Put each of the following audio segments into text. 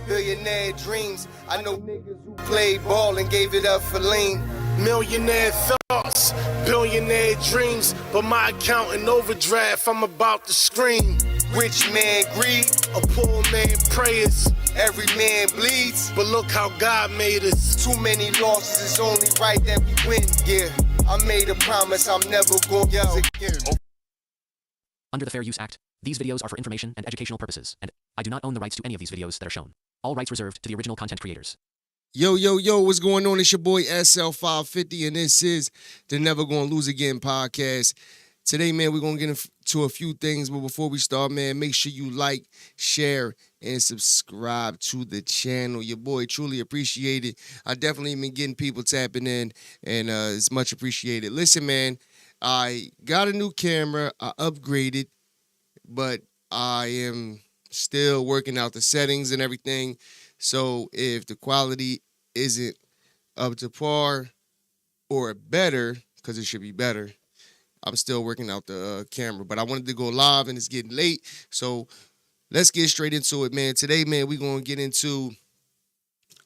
Billionaire dreams. I know niggas who played ball and gave it up for lean. Millionaire thoughts, billionaire dreams, but my account in overdraft, I'm about to scream. Rich man greed, A poor man prayers, every man bleeds. but look how God made us. Too many losses, it's only right that we win. Yeah, I made a promise I'm never gonna lose again. Under the Fair Use Act, these videos are for information and educational purposes, and I do not own the rights to any of these videos that are shown. All rights reserved to the original content creators. Yo, what's going on? It's your boy SL550, and this is the Never Gonna Lose Again podcast. Today, man, we're going to get into a few things, but before we start, man, make sure you like, share, and subscribe to the channel. Your boy truly appreciate it. I definitely been getting people tapping in, and it's much appreciated. Listen, man, I got a new camera. I upgraded, but I am still working out the settings and everything. So if the quality isn't up to par or better, because it should be better, I'm still working out the camera. But I wanted to go live, and it's getting late. So let's get straight into it, man. Today, man, we're going to get into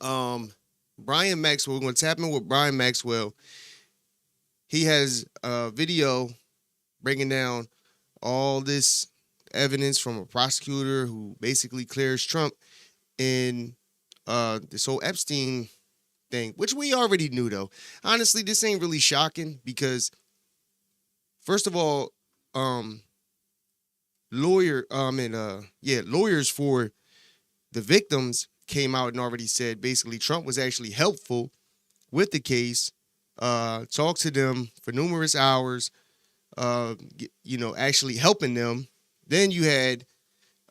Brian Maxwell. We're going to tap in with Brian Maxwell. He has a video breaking down all this evidence from a prosecutor who basically clears Trump in this whole Epstein thing, which we already knew, though. Honestly, this ain't really shocking because, first of all, lawyers for the victims came out and already said basically Trump was actually helpful with the case, talked to them for numerous hours, actually helping them. Then you had,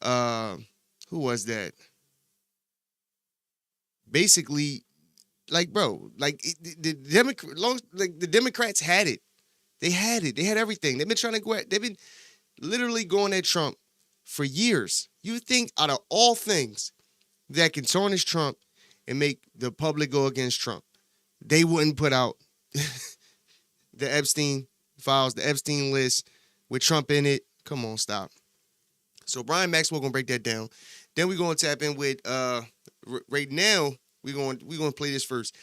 who was that? Basically, the Democrats had it. They had it. They had everything. They've been trying to go at, they've been literally going at Trump for years. You think out of all things that can tarnish Trump and make the public go against Trump, they wouldn't put out the Epstein files, the Epstein list with Trump in it. Come on, stop. So Brian Maxwell gonna break that down. Then we're gonna tap in with right now. We're gonna play this first.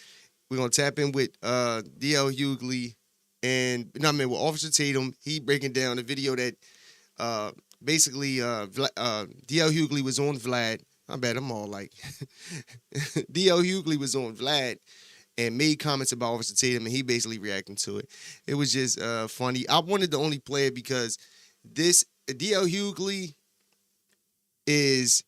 We're gonna tap in with D.L Hugley with Officer Tatum. He breaking down the video that basically D.L Hugley was on Vlad. I bet I'm all like D.L D.L was on Vlad and made comments about Officer Tatum, and he basically reacting to it. It was just funny. I wanted to only play it because this D.L Hugley is,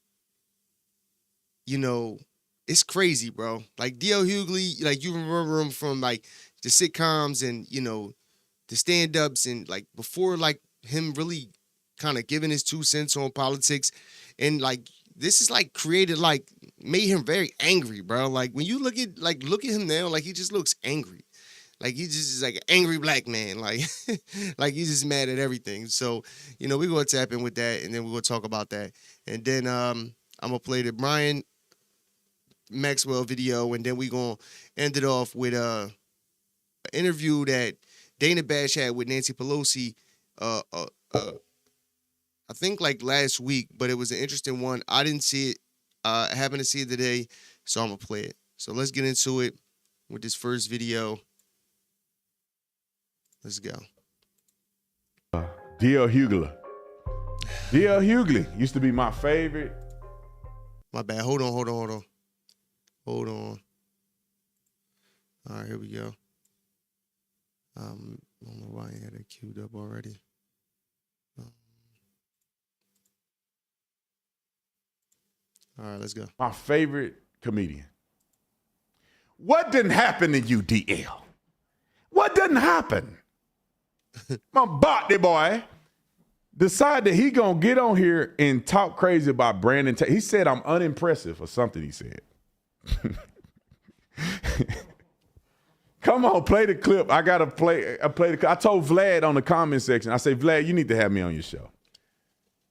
it's crazy, bro. Like D.L Hugley, like you remember him from like the sitcoms and the stand-ups and like before like him really kind of giving his 2 cents on politics, and like this is like created like made him very angry, bro. Like when you look at him now, like he just looks angry. Like he just is like an angry black man. Like like he's just mad at everything. So, we're gonna tap in with that, and then we're gonna talk about that. And then I'm gonna play the Brian Maxwell video, and then we're gonna end it off with an interview that Dana Bash had with Nancy Pelosi I think like last week, but it was an interesting one. I didn't see it. I happened to see it today, so I'm gonna play it. So let's get into it with this first video. Let's go. D.L Hugley. D.L Hugley used to be my favorite. My bad. Hold on. All right, here we go. I don't know why I had it queued up already. All right, let's go. My favorite comedian. What didn't happen to you, D.L? What didn't happen? My body boy decided that he gonna get on here and talk crazy about Brandon Tatum. He said I'm unimpressive or something he said. Come on, play the clip. I play the clip. I told Vlad on the comment section, I say, Vlad, you need to have me on your show.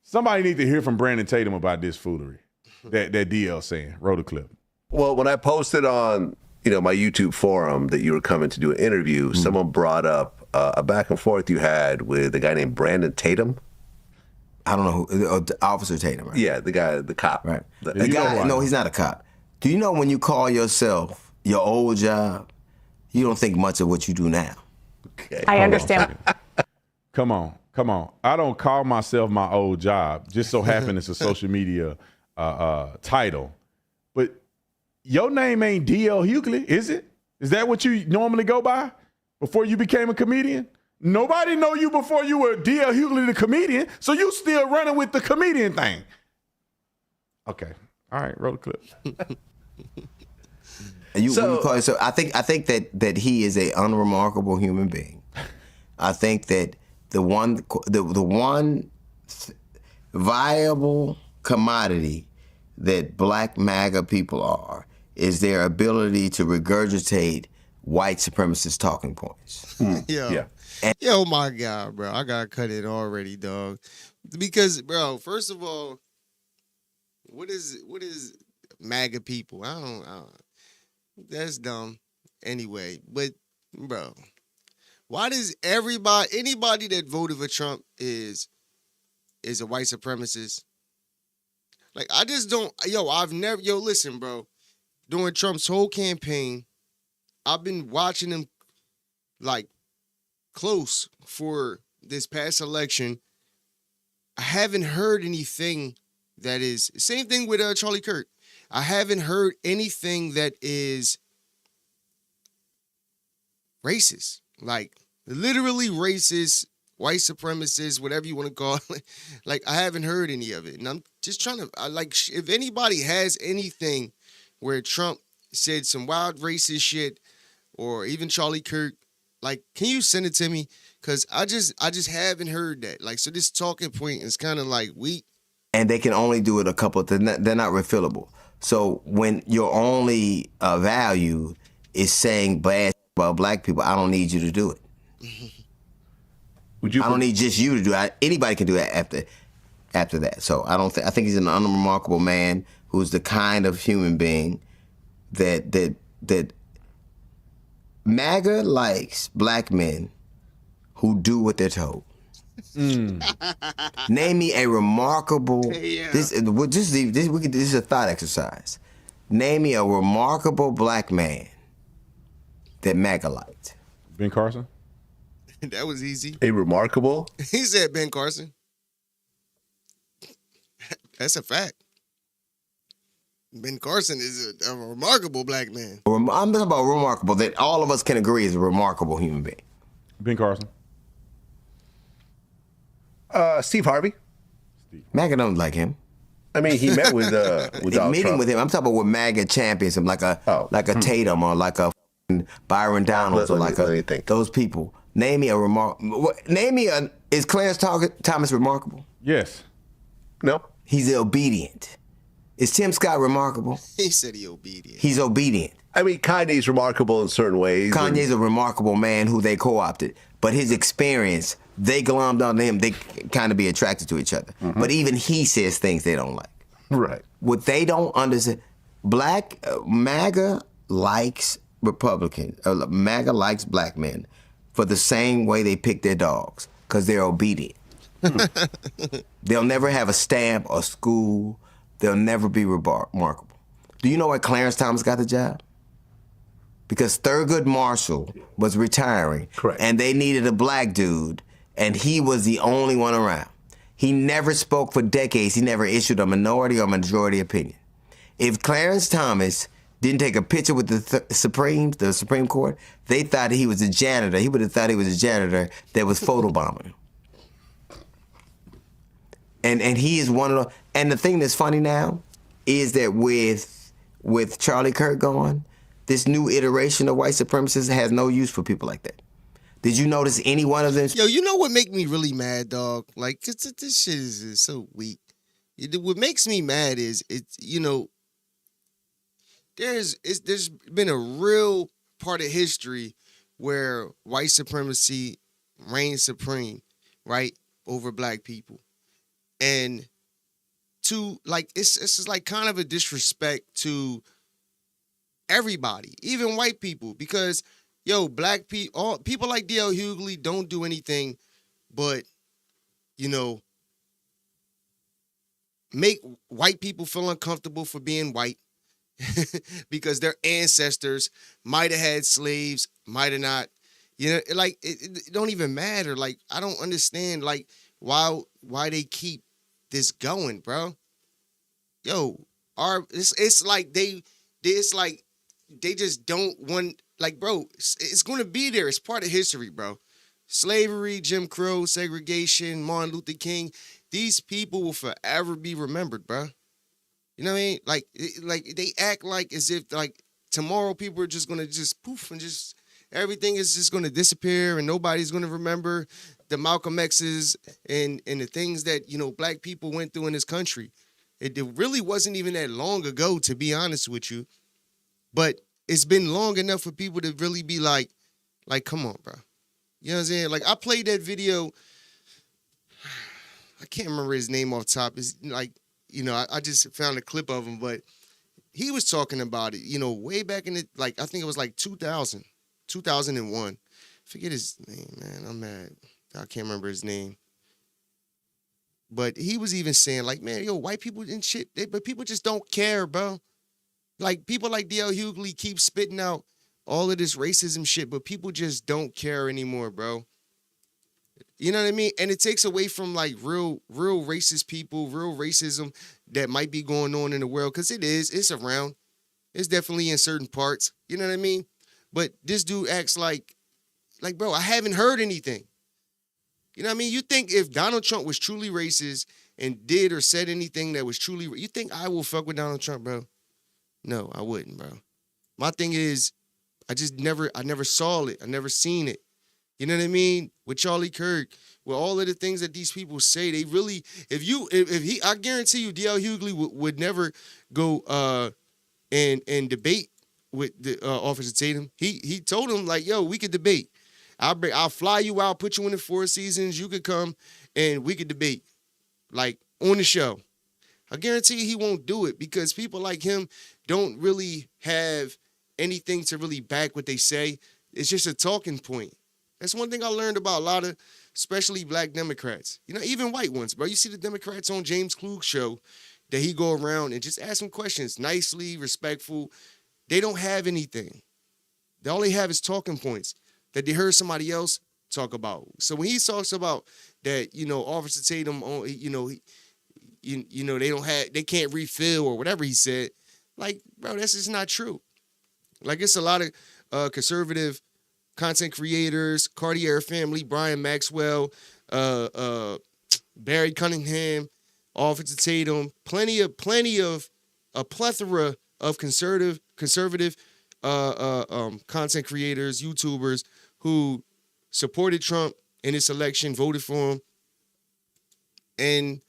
Somebody need to hear from Brandon Tatum about this foolery that DL saying. Roll the clip. Well, when I posted on my YouTube forum that you were coming to do an interview, someone brought up a back and forth you had with a guy named Brandon Tatum. I don't know who, Officer Tatum, right? Yeah, the guy, the cop. Right. The- The you know who I guy, no, am. he's not a cop. Do you know when you call yourself your old job, you don't think much of what you do now? okay. I understand. Come on. I don't call myself my old job. Just so happen it's a social media title. But your name ain't D.L Hugley, is it? Is that what you normally go by before you became a comedian? Nobody know you before you were D.L Hugley, the comedian, so you still running with the comedian thing. Okay. All right, roll the clip. When you call yourself, I think that he is a unremarkable human being. I think that the one viable commodity that black MAGA people are is their ability to regurgitate white supremacist talking points. Yeah. Yo, my God, bro. I gotta cut it already, dog. Because, bro, first of all, what is MAGA people? I don't that's dumb. Anyway, but bro, why does anybody that voted for Trump is a white supremacist? Like, I just don't, listen, bro. During Trump's whole campaign, I've been watching him like close for this past election. I haven't heard anything that is, same thing with Charlie Kirk. I haven't heard anything that is racist, like literally racist, white supremacist, whatever you want to call it. Like, I haven't heard any of it. And I'm just trying to, if anybody has anything where Trump said some wild racist shit, or even Charlie Kirk, like, can you send it to me? Because I just haven't heard that. Like, so this talking point is kind of like weak. And they can only do it a couple, they're not refillable. So when your only value is saying bad about black people, I don't need you to do it. I don't need just you to do it. Anybody can do that after that. So I think he's an unremarkable man who's the kind of human being that MAGA likes black men who do what they're told. Name me a remarkable. This is a thought exercise. Name me a remarkable black man that MAGA liked. Ben Carson? That was easy. A remarkable? He said Ben Carson. That's a fact. Ben Carson is a remarkable black man. I'm talking about remarkable, that all of us can agree is a remarkable human being. Ben Carson? Steve Harvey. MAGA don't like him. I mean, he met with Donald Meeting Trump. with him, I'm talking about with MAGA champions him, like a Tatum or like a Byron Donalds or like let me think. those people. Name me a is Clarence Thomas remarkable? Yes. No. He's obedient. Is Tim Scott remarkable? He said he obedient. He's obedient. I mean, Kanye's remarkable in certain ways. Kanye's a remarkable man who they co-opted, but his experience, they glommed onto him. They kind of be attracted to each other. But even he says things they don't like. Right. What they don't understand, MAGA likes Republicans. MAGA likes black men for the same way they pick their dogs, because they're obedient. They'll never have a stamp or school. They'll never be remarkable. Do you know why Clarence Thomas got the job? Because Thurgood Marshall was retiring. Correct. And they needed a black dude, and he was the only one around. He never spoke for decades. He never issued a minority or majority opinion. If Clarence Thomas didn't take a picture with the Supreme Court, they thought he was a janitor. He would have thought he was a janitor that was photobombing. And he is one of the, and the thing that's funny now is that with Charlie Kirk gone, this new iteration of white supremacists has no use for people like that. Did you notice any one of them? Yo, you know what make me really mad, dog? Like, this shit is so weak. What makes me mad is, there's been a real part of history where white supremacy reigned supreme, right, over black people. And it's just like kind of a disrespect to everybody, even white people, because black people, people like D.L Hugley don't do anything but, make white people feel uncomfortable for being white because their ancestors might have had slaves, might have not. You know, like it don't even matter. Like I don't understand like why they keep this going, bro. Yo, it's like they just don't want, like, bro, it's gonna be there. It's part of history, bro. Slavery, Jim Crow, segregation, Martin Luther King. These people will forever be remembered, bro. You know what I mean? Like they act like as if like tomorrow people are just gonna just poof and just everything is just gonna disappear and nobody's gonna remember the Malcolm X's and the things that, you know, black people went through in this country. It really wasn't even that long ago, to be honest with you. But it's been long enough for people to really be like, come on, bro. You know what I'm saying? Like, I played that video. I can't remember his name off top. It's like, you know, I just found a clip of him, but he was talking about it, you know, way back in the, like, I think it was like 2001. Forget his name, man. I'm mad. I can't remember his name. But he was even saying, like, man, yo, white people and shit, but people just don't care, bro. Like, people like D.L Hugley keep spitting out all of this racism shit, but people just don't care anymore, bro. You know what I mean? And it takes away from, like, real racist people, real racism that might be going on in the world, because it's around. It's definitely in certain parts. You know what I mean? But this dude acts like, bro, I haven't heard anything. You know what I mean? You think if Donald Trump was truly racist and did or said anything that was truly, you think I will fuck with Donald Trump, bro? No, I wouldn't, bro. My thing is, I never saw it. I never seen it. You know what I mean? With Charlie Kirk, with all of the things that these people say, they really, I guarantee you, D.L Hugley would never go and debate with the Officer Tatum. He told him, like, yo, we could debate. I'll fly you out, put you in the Four Seasons. You could come and we could debate, like, on the show. I guarantee you he won't do it because people like him don't really have anything to really back what they say. It's just a talking point. That's one thing I learned about a lot of, especially black Democrats. You know, even white ones, bro. You see the Democrats on James Klug's show that he go around and just ask them questions, nicely, respectful. They don't have anything. All they have is talking points that they heard somebody else talk about. So when he talks about that, you know, Officer Tatum, you know, they can't refill or whatever he said, like, bro, that's just not true. Like, it's a lot of conservative content creators, Cartier family, Brian Maxwell, Barry Cunningham, Officer Tatum, plenty of a plethora of conservative content creators, YouTubers who supported Trump in this election, voted for him, and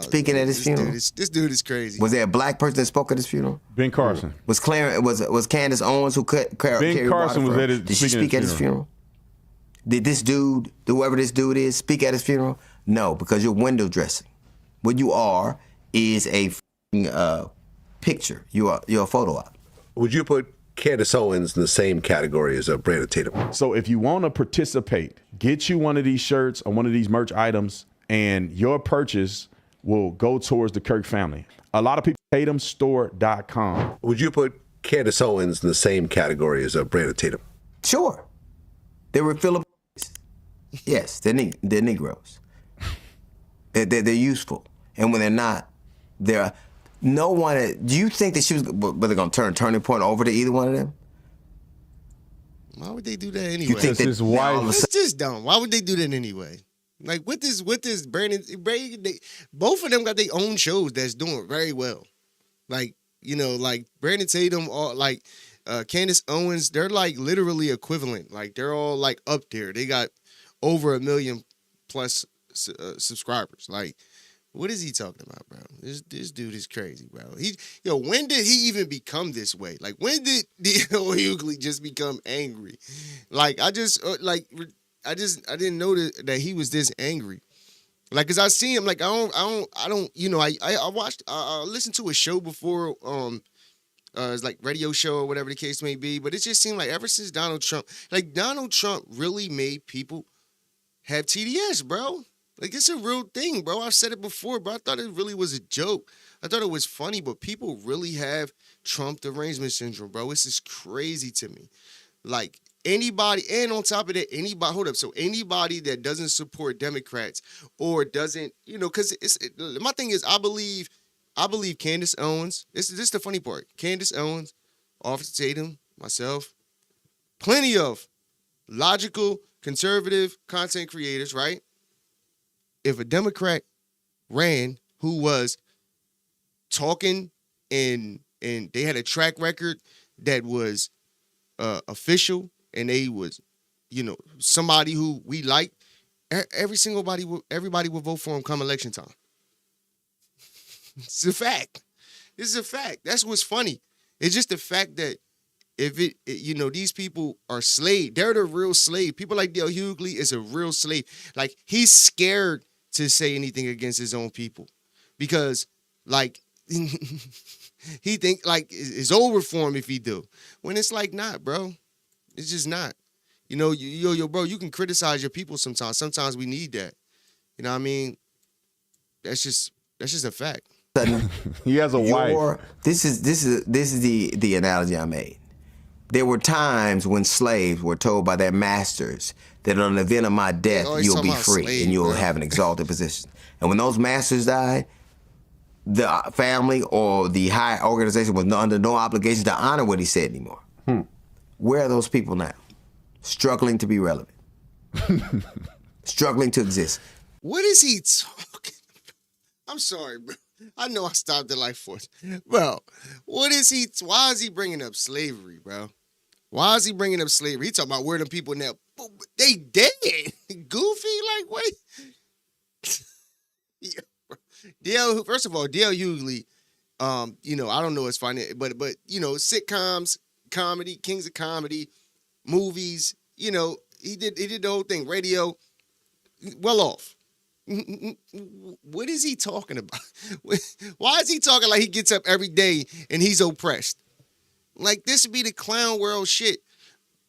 speaking at his funeral. This dude is crazy. Was there a black person that spoke at his funeral? Ben Carson. Was Candace Owens who carried Carson water was for at his, Did she speak at his funeral? Did this dude, whoever this dude is, speak at his funeral? No, because you're window dressing. What you are is a picture. You're a photo op. Would you put Candace Owens in the same category as Brandon Tatum? So if you want to participate, get you one of these shirts or one of these merch items, and your purchase will go towards the Kirk family. A lot of people, TatumStore.com. Would you put Candace Owens in the same category as Brandon Tatum? Sure. They were Philippines. Yes, they're Negroes. They're useful. And when they're not, they're no one. Do you think that she was, were they going to turn Turning Point over to either one of them? Why would they do that anyway? You think that his wife? It's just dumb. Why would they do that anyway? Like, with this Brandon, both of them got their own shows that's doing very well. Like, you know, like Brandon Tatum, or like Candace Owens, they're like literally equivalent. Like, they're all like up there. They got over 1 million plus subscribers. Like, what is he talking about, bro? This dude is crazy, bro. When did he even become this way? Like, when did D.L Hugley just become angry? Like, I didn't know that he was this angry. Like, cause I see him, like, I don't, you know, I watched, I listened to a show before, it's like radio show or whatever the case may be, but it just seemed like ever since Donald Trump really made people have TDS, bro. Like, it's a real thing, bro. I've said it before, bro. I thought it really was a joke. I thought it was funny, but people really have Trump derangement syndrome, bro. It's just crazy to me. Like, anybody, and on top of that, anybody, hold up. So anybody that doesn't support Democrats or doesn't, because my thing is, I believe Candace Owens, this is the funny part. Candace Owens, Officer Tatum, myself, plenty of logical, conservative content creators, right? If a Democrat ran who was talking and they had a track record that was official and they was, somebody who we like, everybody would vote for him come election time. It's a fact. This is a fact. That's what's funny. It's just the fact that if these people are slaves, they're the real slave. People like D.L Hugley is a real slave. Like, he's scared to say anything against his own people because, like, he think like it's over for him if he do. When it's like not, bro. It's just not. Bro, you can criticize your people sometimes. Sometimes we need that. You know what I mean? That's just a fact. He has a wife. This is the analogy I made. There were times when slaves were told by their masters that on the event of my death, you'll be free and you'll have an exalted position. And when those masters died, the family or the high organization was under no obligation to honor what he said anymore. Where are those people now? Struggling to be relevant. Struggling to exist. What is he talking about? I'm sorry, bro. I know I stopped the life force. Bro, why is he bringing up slavery, bro? Why is he bringing up slavery? He talking about where the people now, they dead. Goofy, like, what? Yeah, first of all, D.L Hugley, I don't know his finance, but sitcoms, comedy, kings of comedy, movies, he did the whole thing, radio, well off. What is he talking about? Why is he talking like he gets up every day and he's oppressed? Like, this would be the clown world shit.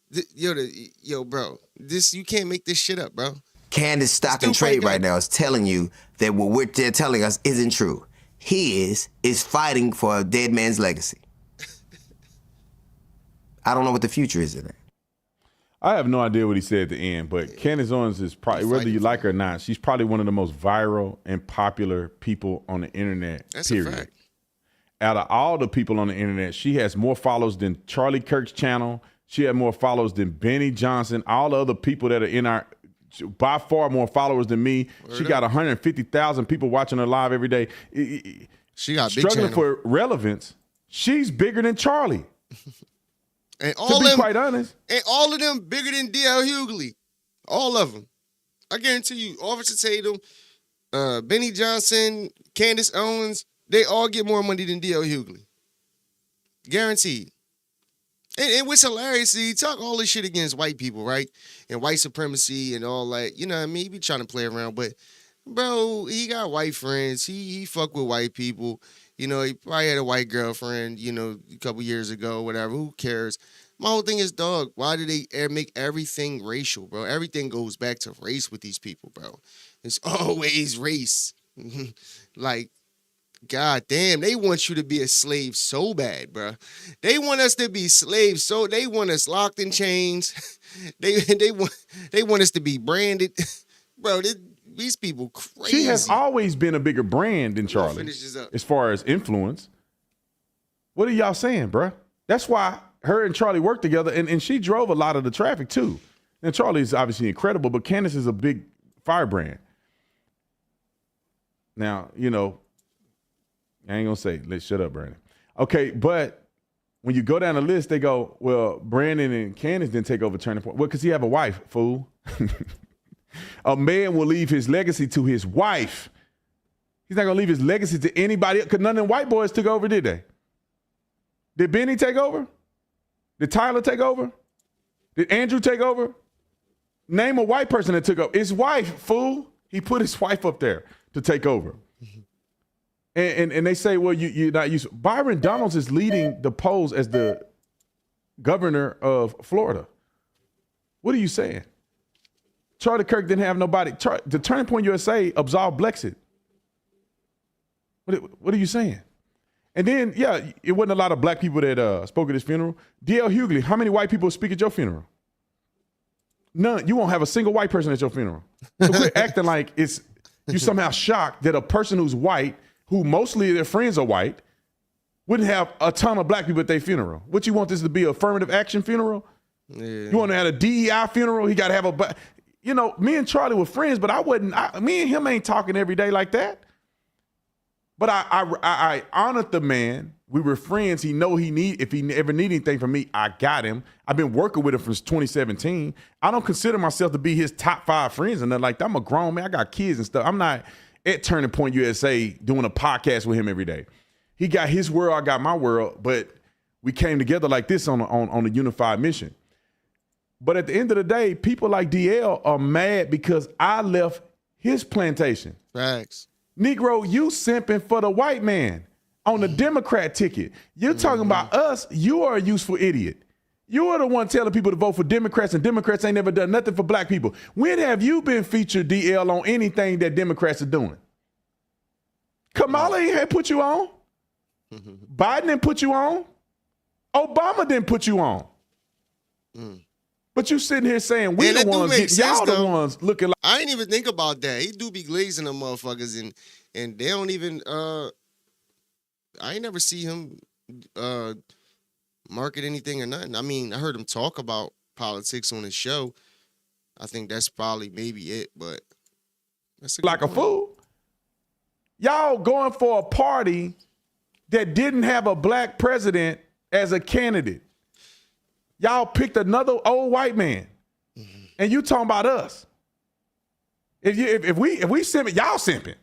Bro, you can't make this shit up, bro. Candace Stock and Trade right now is telling you that what they're telling us isn't true. He is fighting for a dead man's legacy. I don't know what the future is of that. I have no idea what he said at the end, but Candace Owens is probably, whether you like her or not, she's probably one of the most viral and popular people on the internet. That's period. A fact. Out of all the people on the internet, she has more followers than Charlie Kirk's channel. She had more followers than Benny Johnson. All the other people that are in our, by far more followers than me. She got 150,000 people watching her live every day. She got big struggling channel. for relevance. She's bigger than Charlie. And all to be quite honest. And all of them bigger than D.L Hugley. All of them. I guarantee you, Officer Tatum, Benny Johnson, Candace Owens, they all get more money than D.L Hugley. Guaranteed. And what's hilarious is he talk all this shit against white people, right? And white supremacy and all that. You know what I mean? He be trying to play around, but bro, he got white friends. He fuck with white people. He probably had a white girlfriend, a couple years ago, whatever. Who cares? My whole thing is, dog, why do they make everything racial, bro? Everything goes back to race with these people, bro. It's always race. Like, God damn, they want you to be a slave so bad, bro. They want us to be slaves, so they want us locked in chains. They want us to be branded. Bro, these people crazy. She has always been a bigger brand than Charlie as far as influence. What are y'all saying, bro? That's why her and Charlie worked together, and she drove a lot of the traffic too. And Charlie is obviously incredible, but Candace is a big firebrand. Now, I ain't gonna say, let's shut up, Brandon. Okay, but when you go down the list, they go, well, Brandon and Candace didn't take over Turning Point. Well, because he have a wife, fool. A man will leave his legacy to his wife. He's not gonna leave his legacy to anybody else, because none of them white boys took over, did they? Did Benny take over? Did Tyler take over? Did Andrew take over? Name a white person that took over. His wife, fool. He put his wife up there to take over. And they say, well, you're not used. Byron Donalds is leading the polls as the governor of Florida. What are you saying? Charlie Kirk didn't have nobody. The Turning Point USA absolved Blexit. What are you saying? And then, yeah, it wasn't a lot of black people that spoke at his funeral. D.L. Hugley, how many white people speak at your funeral? None. You won't have a single white person at your funeral. So quit acting like you somehow shocked that a person who's white, who mostly their friends are white, wouldn't have a ton of black people at their funeral. What, you want this to be an affirmative action funeral? Yeah. You want to have a DEI funeral? He got to have a, you know, me and Charlie were friends, but me and him ain't talking every day like that. But I honored the man. We were friends. If he ever need anything from me, I got him. I've been working with him since 2017. I don't consider myself to be his top 5 friends and nothing like that. I'm a grown man. I got kids and stuff. I'm not at Turning Point USA doing a podcast with him every day. He got his world, I got my world, but we came together like this on a unified mission. But at the end of the day, people like DL are mad because I left his plantation. Facts. Negro, you simping for the white man on the Democrat ticket. You're talking about us. You are a useful idiot. You are the one telling people to vote for Democrats, and Democrats ain't never done nothing for black people. When have you been featured, DL, on anything that Democrats are doing? Kamala ain't had put you on. Biden didn't put you on. Obama didn't put you on. But you sitting here saying we the ones getting, y'all the ones looking like. I ain't even think about that. He do be glazing them motherfuckers, and they don't even. I ain't never see him market anything or nothing. I mean, I heard him talk about politics on his show. I think that's probably maybe it, but that's like a fool. Y'all going for a party that didn't have a black president as a candidate. Y'all picked another old white man, and you talking about us. If we simping, y'all simping.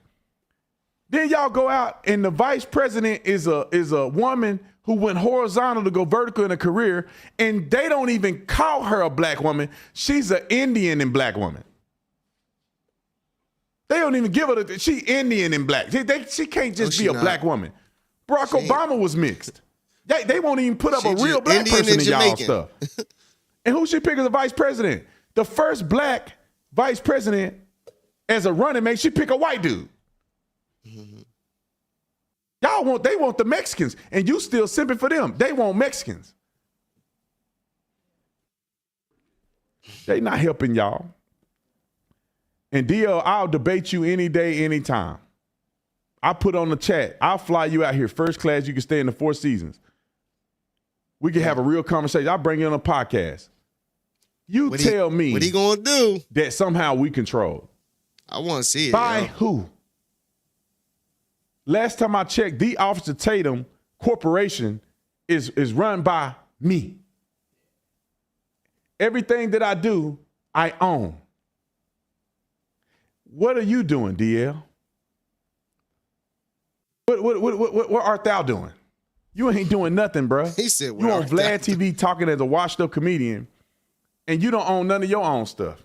Then y'all go out and the vice president is a woman who went horizontal to go vertical in a career, and they don't even call her a black woman. She's an Indian and black woman. They don't even give her she Indian and black. She can't just be a black woman. Barack Obama was mixed. They won't even put up a real black Indian person in y'all Jamaican stuff. And who she pick as a vice president? The first black vice president as a running mate, she pick a white dude. They want the Mexicans, and you still simping for them. They want Mexicans. They not helping y'all. And DL, I'll debate you any day, anytime. I put on the chat. I'll fly you out here first class. You can stay in the 4 seasons. We can have a real conversation. I'll bring you on a podcast. Tell me what he gonna do that somehow we control. I want to see it. By who? Last time I checked, the Officer Tatum Corporation is run by me. Everything that I do, I own. What are you doing, DL? What art thou doing? You ain't doing nothing, bro. He said, you on Vlad TV talking as a washed up comedian, and you don't own none of your own stuff.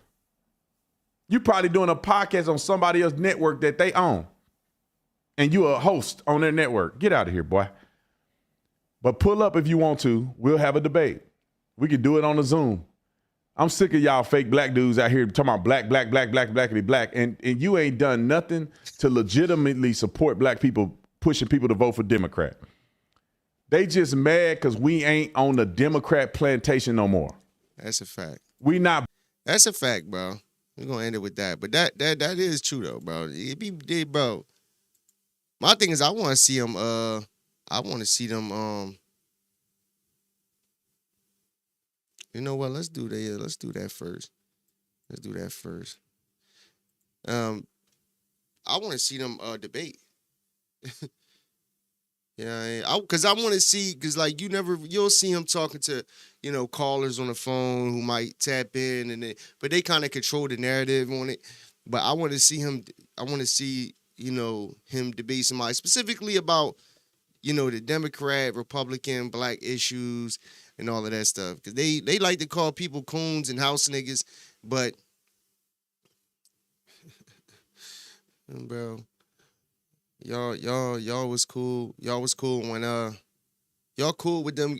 You probably doing a podcast on somebody else's network that they own, and you a host on their network. Get out of here, boy. But pull up if you want to. We'll have a debate. We can do it on the Zoom. I'm sick of y'all fake black dudes out here talking about black, and you ain't done nothing to legitimately support black people, pushing people to vote for Democrat. They just mad because we ain't on the Democrat plantation no more. That's a fact. We not. That's a fact, bro. We're gonna end it with that. But that is true though, bro. It be bro. My thing is I want to see them you know what? Let's do that first. I want to see them debate. Yeah, because I want to see, because like you'll see him talking to, callers on the phone who might tap in, but they kind of control the narrative on it. But I want to see him. I want to see him debate somebody specifically about the Democrat, Republican, black issues and all of that stuff, because they like to call people coons and house niggas, but bro. Y'all was cool. Y'all was cool when y'all cool with them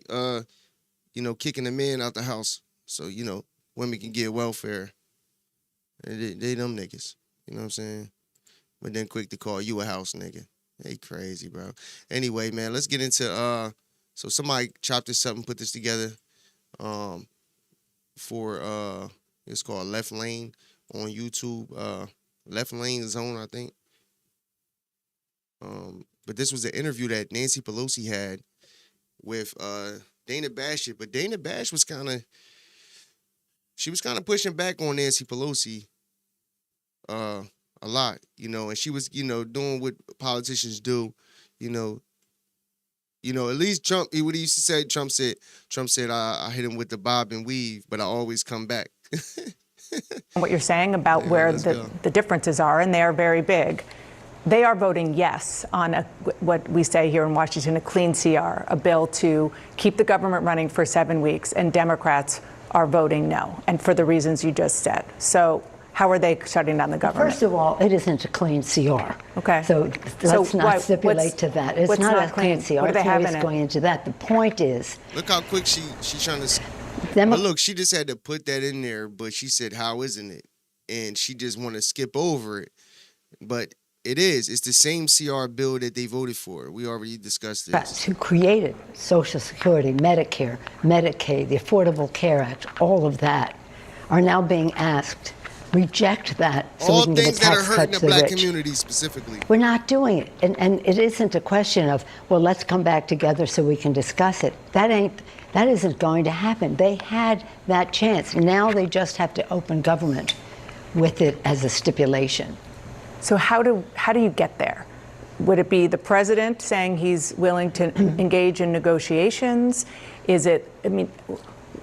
kicking the men out the house so women can get welfare. They them niggas. You know what I'm saying? But then quick to call you a house nigga. They crazy, bro. Anyway, man, let's get into so somebody chopped this up and put this together. For it's called Left Lane on YouTube. Left Lane Zone, I think. But this was an interview that Nancy Pelosi had with Dana Bash, but Dana Bash was kind of pushing back on Nancy Pelosi a lot, you know, and she was, you know, doing what politicians do, you know, at least Trump, what he used to say, Trump said, I hit him with the bob and weave, but I always come back. What you're saying about where the differences are, and they are very big. They are voting yes on what we say here in Washington, a clean CR, a bill to keep the government running for 7 weeks, and Democrats are voting no, and for the reasons you just said. So how are they shutting down the government? First of all, it isn't a clean CR. Okay. So let's not stipulate to that. It's not a clean CR. What do they have in it? Going into that. The point is, look how quick she's trying to. But look, she just had to put that in there, but she said, "How isn't it?" And she just want to skip over it, but it is. It's the same CR bill that they voted for. We already discussed this. Who created Social Security, Medicare, Medicaid, the Affordable Care Act, all of that, are now being asked, reject that so all we can give a things that tax are cut hurting to the black rich. community specifically. We're not doing it. And it isn't a question of, well, let's come back together so we can discuss it. That isn't going to happen. They had that chance. Now they just have to open government with it as a stipulation. So how do you get there? Would it be the president saying he's willing to engage in negotiations? Is it, I mean,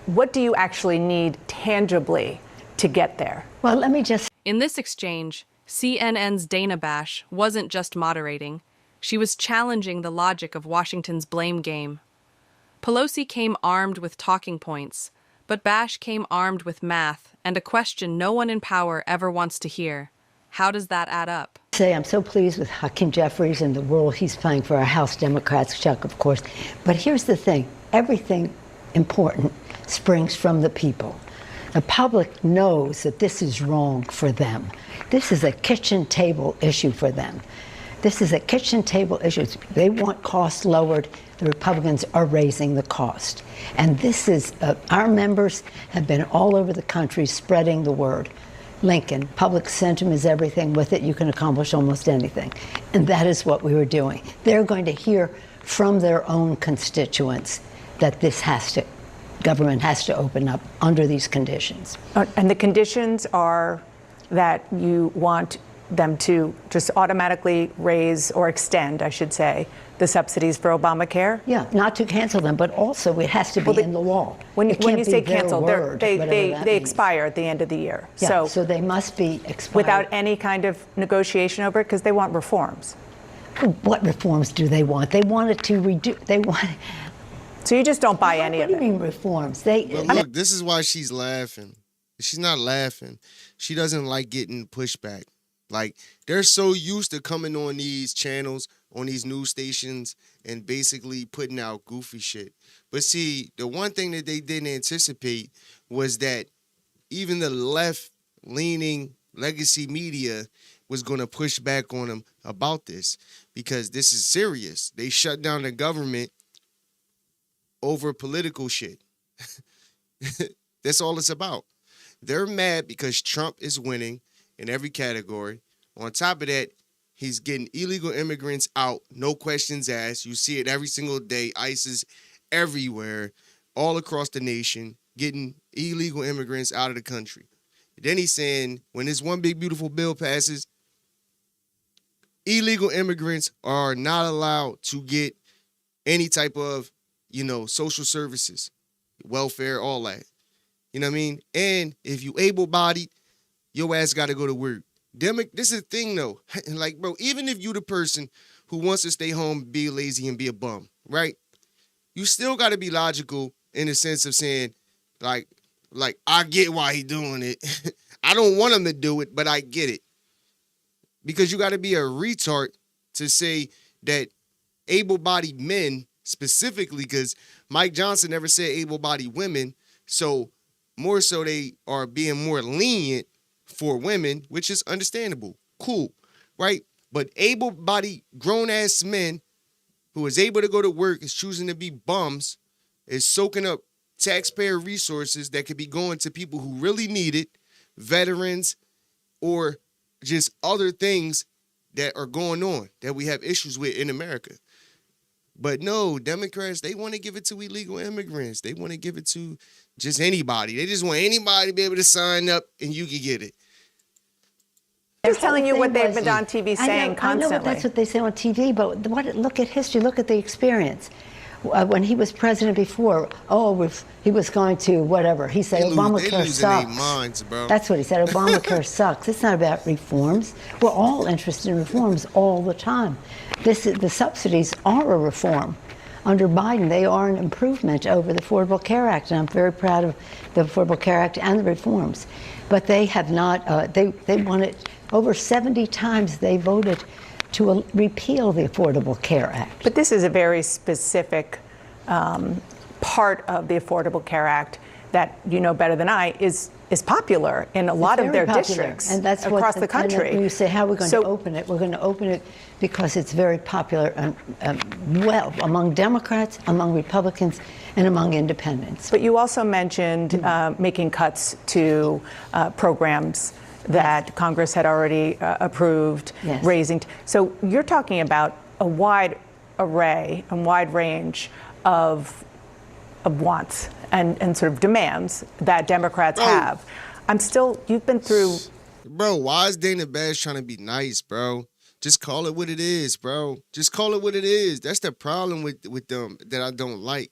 what do you actually need tangibly to get there? Well, let me just... In this exchange, CNN's Dana Bash wasn't just moderating. She was challenging the logic of Washington's blame game. Pelosi came armed with talking points, but Bash came armed with math and a question no one in power ever wants to hear. How does that add up? I'm so pleased with Hakeem Jeffries and the role he's playing for our House Democrats, Chuck, of course. But here's the thing. Everything important springs from the people. The public knows that this is wrong for them. This is a kitchen table issue for them. This is a kitchen table issue. They want costs lowered. The Republicans are raising the cost. And this is, our members have been all over the country spreading the word. Lincoln, public sentiment is everything. With it, you can accomplish almost anything. And that is what we were doing. They're going to hear from their own constituents that government has to open up under these conditions. And the conditions are that you want them to just automatically raise or extend, I should say, the subsidies for Obamacare? Yeah, not to cancel them, but also it has to be in the law. When you say cancel, they expire at the end of the year. Yeah, so they must be expired. Without any kind of negotiation over it, because they want reforms. What reforms do they want? They want it to reduce. They want. So you just don't buy any of it. What do you mean reforms? But look, this is why she's laughing. She's not laughing. She doesn't like getting pushback. Like, they're so used to coming on these channels, on these news stations, and basically putting out goofy shit. But see, the one thing that they didn't anticipate was that even the left-leaning legacy media was going to push back on them about this, because this is serious. They shut down the government over political shit. That's all it's about. They're mad because Trump is winning in every category. On top of that, he's getting illegal immigrants out, no questions asked. You see it every single day. ICE is everywhere, all across the nation, getting illegal immigrants out of the country. Then he's saying, when this one big beautiful bill passes, illegal immigrants are not allowed to get any type of, social services, welfare, all that. You know what I mean? And if you able-bodied, your ass got to go to work. This is the thing, though. Like, bro, even if you the person who wants to stay home, be lazy, and be a bum, right? You still got to be logical in the sense of saying, like, I get why he doing it. I don't want him to do it, but I get it. Because you got to be a retard to say that able-bodied men, specifically, because Mike Johnson never said able-bodied women, so more so they are being more lenient for women, which is understandable. Cool, right? But able-bodied, grown-ass men who is able to go to work is choosing to be bums, is soaking up taxpayer resources that could be going to people who really need it, veterans, or just other things that are going on that we have issues with in America. But no, Democrats, they want to give it to illegal immigrants. They want to give it to just anybody. They just want anybody to be able to sign up and you can get it. I'm just telling you what they've been on TV saying constantly. I know that's what they say on TV, but look at history, look at the experience. When he was president before, he was going to whatever. He said Obamacare sucks. Minds, bro. That's what he said. Obamacare sucks. It's not about reforms. We're all interested in reforms all the time. The subsidies are a reform. Under Biden, they are an improvement over the Affordable Care Act, and I'm very proud of the Affordable Care Act and the reforms. But they have not. They wanted over 70 times. They voted to repeal the Affordable Care Act. But this is a very specific part of the Affordable Care Act that you know better than I is popular in a lot of their districts and that's across the country. And you say, how are we going to open it? We're going to open it because it's very popular well among Democrats, among Republicans, and among independents. But you also mentioned making cuts to programs that Congress had already approved, raising. So you're talking about a wide array and wide range of wants and sort of demands that Democrats have. You've been through. Bro, why is Dana Bash trying to be nice, bro? Just call it what it is, bro. Just call it what it is. That's the problem with them that I don't like.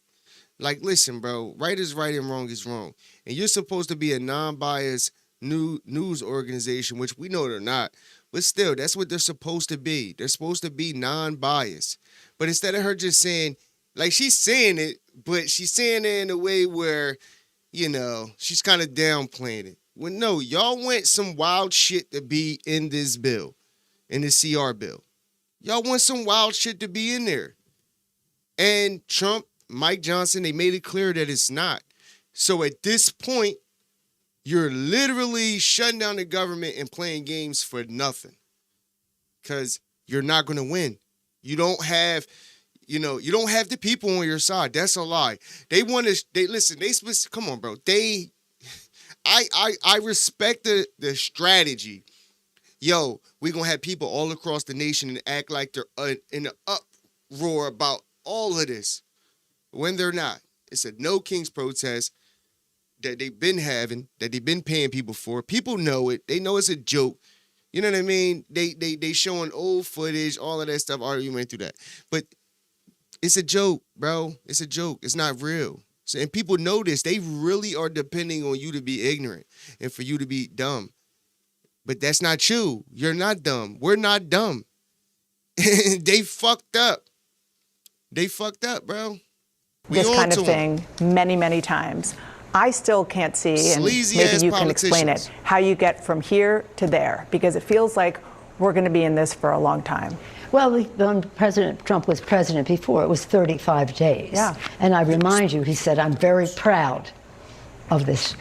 Like, listen, bro, right is right and wrong is wrong. And you're supposed to be a non-biased news organization, which we know they're not. But still, that's what they're supposed to be. They're supposed to be non-biased. But instead of her just saying, like, she's saying it, but she's saying it in a way where, you know, she's kind of downplaying it. Well, no, y'all want some wild shit to be in this bill, in the CR bill. Y'all want some wild shit to be in there. And Trump, Mike Johnson, they made it clear that it's not. So at this point, you're literally shutting down the government and playing games for nothing. Because you're not going to win. You don't have the people on your side. That's a lie. Come on, bro. I respect the strategy. Yo, we're going to have people all across the nation and act like they're in an uproar about all of this. When they're not. It's a no kings protest that they've been having, that they've been paying people for. People know it. They know it's a joke. You know what I mean? They showing old footage, all of that stuff. Already went through that. But it's a joke, bro. It's a joke. It's not real. So, and people know this. They really are depending on you to be ignorant and for you to be dumb. But that's not true. You're not dumb. We're not dumb. They fucked up. They fucked up, bro. This kind of thing many, many times. I still can't see, and maybe you can explain it, how you get from here to there, because it feels like we're going to be in this for a long time. Well, when President Trump was president before, it was 35 days. Yeah. And I remind you, he said, I'm very proud of this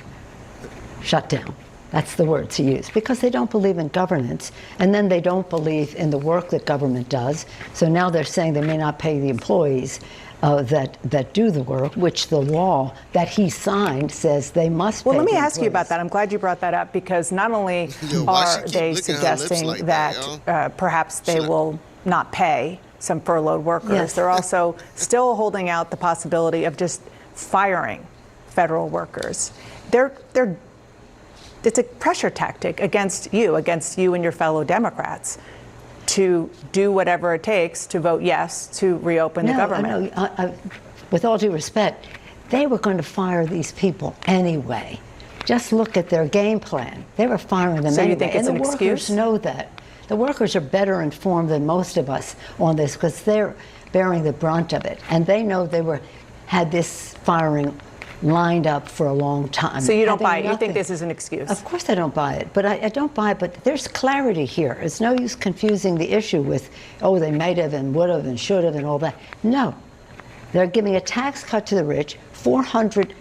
shutdown. That's the words he used, because they don't believe in governance, and then they don't believe in the work that government does. So now they're saying they may not pay the employees that do the work, which the law that he signed says they must pay. Well, let me ask you about that. I'm glad you brought that up, because not only are they suggesting that perhaps they will not pay some furloughed workers, they're also still holding out the possibility of just firing federal workers. It's a pressure tactic against you and your fellow Democrats to do whatever it takes to vote yes to reopen the government. With all due respect, they were going to fire these people anyway. Just look at their game plan. They were firing them anyway. So you think it's an excuse? And the workers know that. The workers are better informed than most of us on this because they're bearing the brunt of it. And they know had this firing lined up for a long time. So you don't buy it? You think this is an excuse? Of course I don't buy it. But I don't buy it. But there's clarity here. It's no use confusing the issue with, they might have and would have and should have and all that. No. They're giving a tax cut to the rich, $400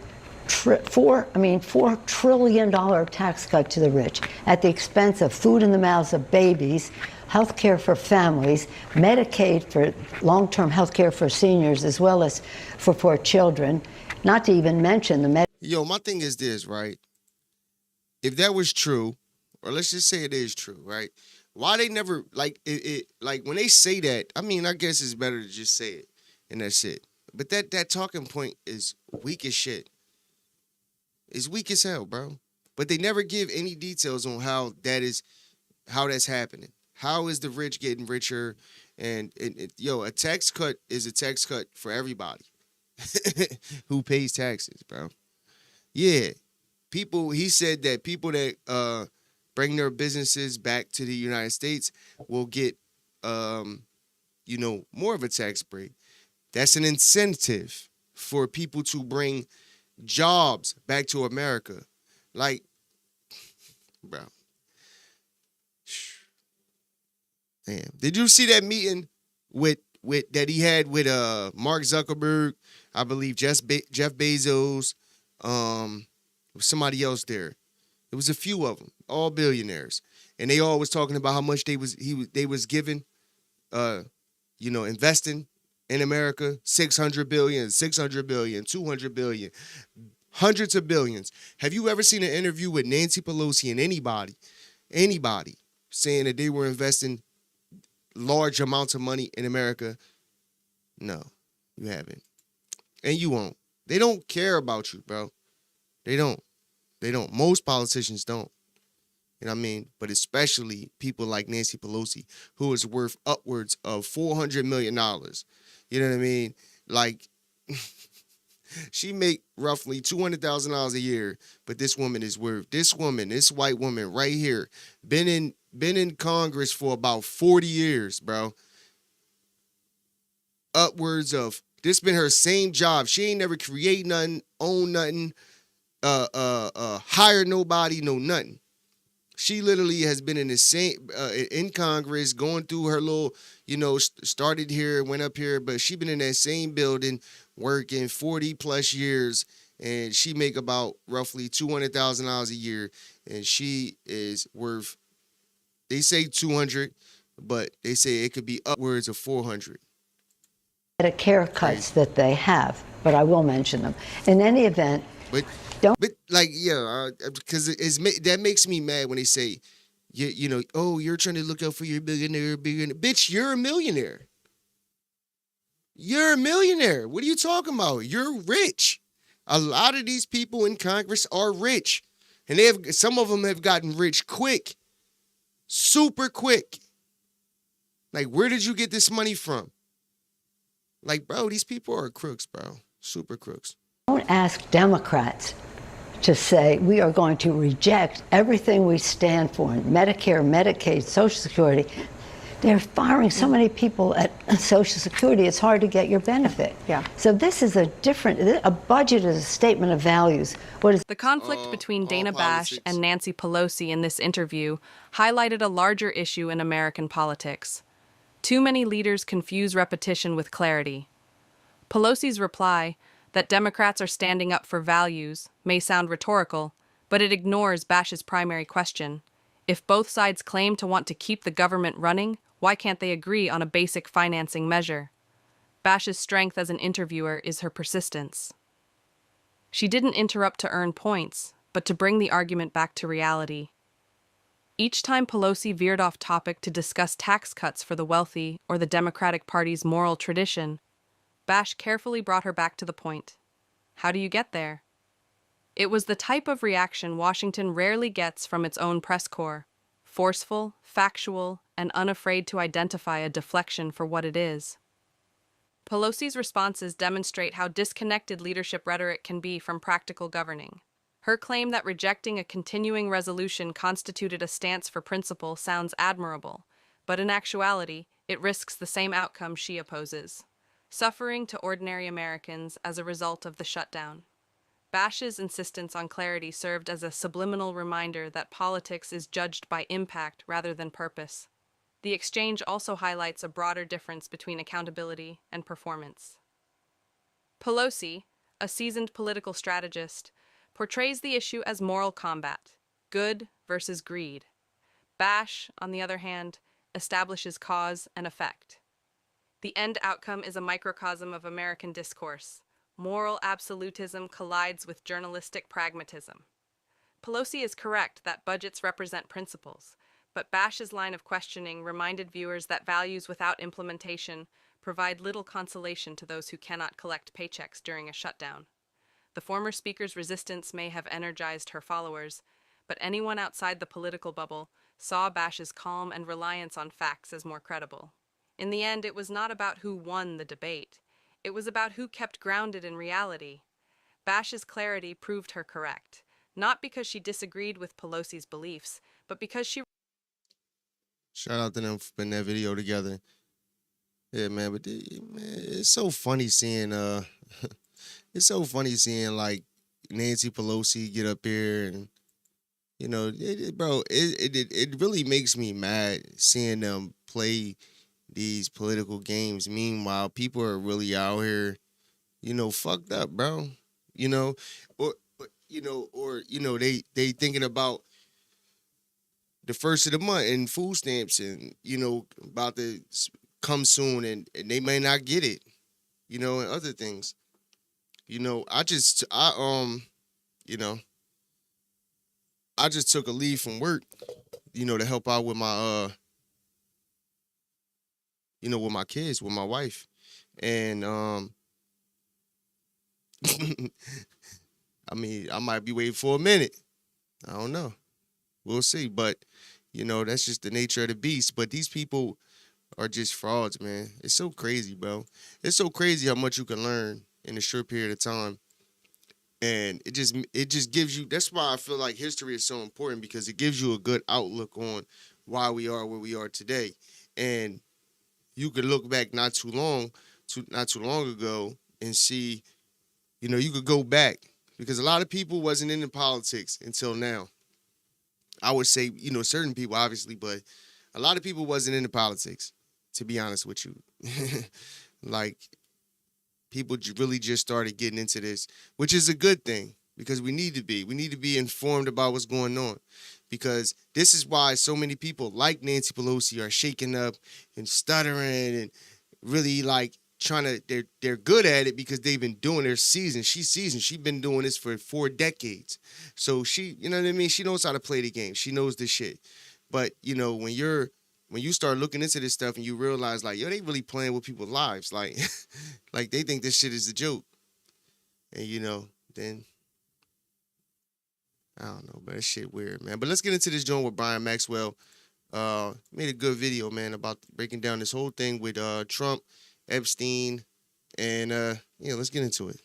$4 trillion tax cut to the rich at the expense of food in the mouths of babies, health care for families, Medicaid for long-term health care for seniors, as well as for poor children, not to even mention the Yo, my thing is this, right? If that was true, or let's just say it is true, right? Why they never, like, like, when they say that, I mean, I guess it's better to just say it, and that's it. But that talking point is weak as shit. It's weak as hell, bro. But they never give any details on how that's happening. How is the rich getting richer? And yo, a tax cut is a tax cut for everybody who pays taxes, bro. Yeah. He said that people that bring their businesses back to the United States will get, more of a tax break. That's an incentive for people to bring jobs back to America. Like, bro. Damn. Did you see that meeting with that he had with Mark Zuckerberg, I believe Jeff Bezos, somebody else there. There was a few of them, all billionaires, and they all was talking about how much they was giving, investing in America, 600 billion, 600 billion, 200 billion, hundreds of billions. Have you ever seen an interview with Nancy Pelosi and anybody saying that they were investing large amounts of money in America? No, you haven't. And you won't. They don't care about you, bro. They don't. Most politicians don't. You know what I mean? But especially people like Nancy Pelosi, who is worth upwards of $400 million. You know what I mean? Like, she make roughly $200,000 a year, but this white woman right here, been in Congress for about 40 years, bro. Upwards of, this been her same job. She ain't never create nothing, own nothing, hire nobody, no nothing. She literally has been in the same, in Congress, going through her little, started here, went up here, but she been in that same building working 40 plus years, and she make about roughly $200,000 a year, and she is worth, they say 200, but they say it could be upwards of 400. Medicare cuts that they have, but I will mention them. In any event, because that makes me mad when they say, you're trying to look out for your billionaire. Bitch, you're a millionaire. You're a millionaire. What are you talking about? You're rich. A lot of these people in Congress are rich, and some of them have gotten rich quick, super quick. Like, where did you get this money from? Like, bro, these people are crooks, bro. Super crooks. Don't ask Democrats to say we are going to reject everything we stand for in Medicare, Medicaid, Social Security. They're firing so many people at Social Security, it's hard to get your benefit. Yeah. So this is a budget is a statement of values. The conflict between Dana Bash and Nancy Pelosi in this interview highlighted a larger issue in American politics. Too many leaders confuse repetition with clarity. Pelosi's reply, that Democrats are standing up for values, may sound rhetorical, but it ignores Bash's primary question. If both sides claim to want to keep the government running, why can't they agree on a basic financing measure? Bash's strength as an interviewer is her persistence. She didn't interrupt to earn points, but to bring the argument back to reality. Each time Pelosi veered off topic to discuss tax cuts for the wealthy or the Democratic Party's moral tradition, Bash carefully brought her back to the point. How do you get there? It was the type of reaction Washington rarely gets from its own press corps, forceful, factual, and unafraid to identify a deflection for what it is. Pelosi's responses demonstrate how disconnected leadership rhetoric can be from practical governing. Her claim that rejecting a continuing resolution constituted a stance for principle sounds admirable, but in actuality, it risks the same outcome she opposes: suffering to ordinary Americans as a result of the shutdown. Bash's insistence on clarity served as a subliminal reminder that politics is judged by impact rather than purpose. The exchange also highlights a broader difference between accountability and performance. Pelosi, a seasoned political strategist, portrays the issue as moral combat, good versus greed. Bash, on the other hand, establishes cause and effect. The end outcome is a microcosm of American discourse. Moral absolutism collides with journalistic pragmatism. Pelosi is correct that budgets represent principles, but Bash's line of questioning reminded viewers that values without implementation provide little consolation to those who cannot collect paychecks during a shutdown. The former speaker's resistance may have energized her followers, but anyone outside the political bubble saw Bash's calm and reliance on facts as more credible. In the end, it was not about who won the debate. It was about who kept grounded in reality. Bash's clarity proved her correct, not because she disagreed with Pelosi's beliefs, but because she... Shout out to them for putting that video together. Yeah, man, but man, it's so funny seeing it's so funny seeing like Nancy Pelosi get up here and it really makes me mad seeing them play these political games. Meanwhile, people are really out here, fucked up, bro. They thinking about the first of the month and food stamps and about to come soon and they may not get it, and other things. I just took a leave from work, to help out with my with my kids, with my wife. And I mean, I might be waiting for a minute. I don't know. We'll see. But, that's just the nature of the beast. But these people are just frauds, man. It's so crazy, bro. It's so crazy how much you can learn in a short period of time. And it just gives you, that's why I feel like history is so important, because it gives you a good outlook on why we are where we are today. And you could look back not too long ago and see, you could go back, because a lot of people wasn't into politics until now. I would say, certain people, obviously, but a lot of people wasn't into politics, to be honest with you. Like, people really just started getting into this, which is a good thing, because we need to be. We need to be informed about what's going on, because this is why so many people like Nancy Pelosi are shaking up and stuttering and really like trying to, they're good at it because they've been doing their seasoned. She's seasoned. She's been doing this for 4 decades. So she, you know what I mean? She knows how to play the game. She knows this shit. But, when you start looking into this stuff and you realize, like, yo, they really playing with people's lives. Like, like they think this shit is a joke. And, then, I don't know, but that shit weird, man. But let's get into this joint with Brian Maxwell. Made a good video, man, about breaking down this whole thing with Trump, Epstein, and, let's get into it.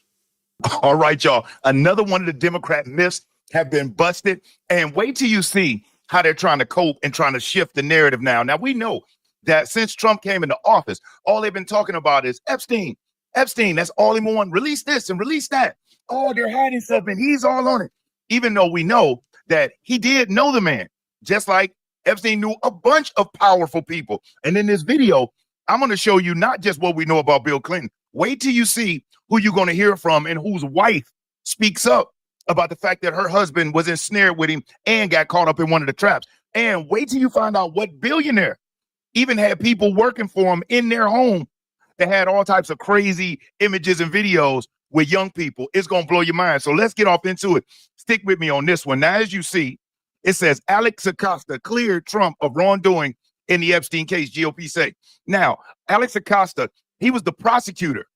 All right, y'all. Another one of the Democrat myths have been busted. And wait till you see how they're trying to cope and trying to shift the narrative now. Now, we know that since Trump came into office, all they've been talking about is Epstein. Epstein, that's all he want. Release this and release that. Oh, they're hiding something. He's all on it. Even though we know that he did know the man, just like Epstein knew a bunch of powerful people. And in this video, I'm going to show you not just what we know about Bill Clinton. Wait till you see who you're going to hear from and whose wife speaks up about the fact that her husband was ensnared with him and got caught up in one of the traps. And wait till you find out what billionaire even had people working for him in their home that had all types of crazy images and videos with young people. It's going to blow your mind. So let's get off into it. Stick with me on this one. Now, as you see, it says Alex Acosta cleared Trump of wrongdoing in the Epstein case, GOP say. Now, Alex Acosta, he was the prosecutor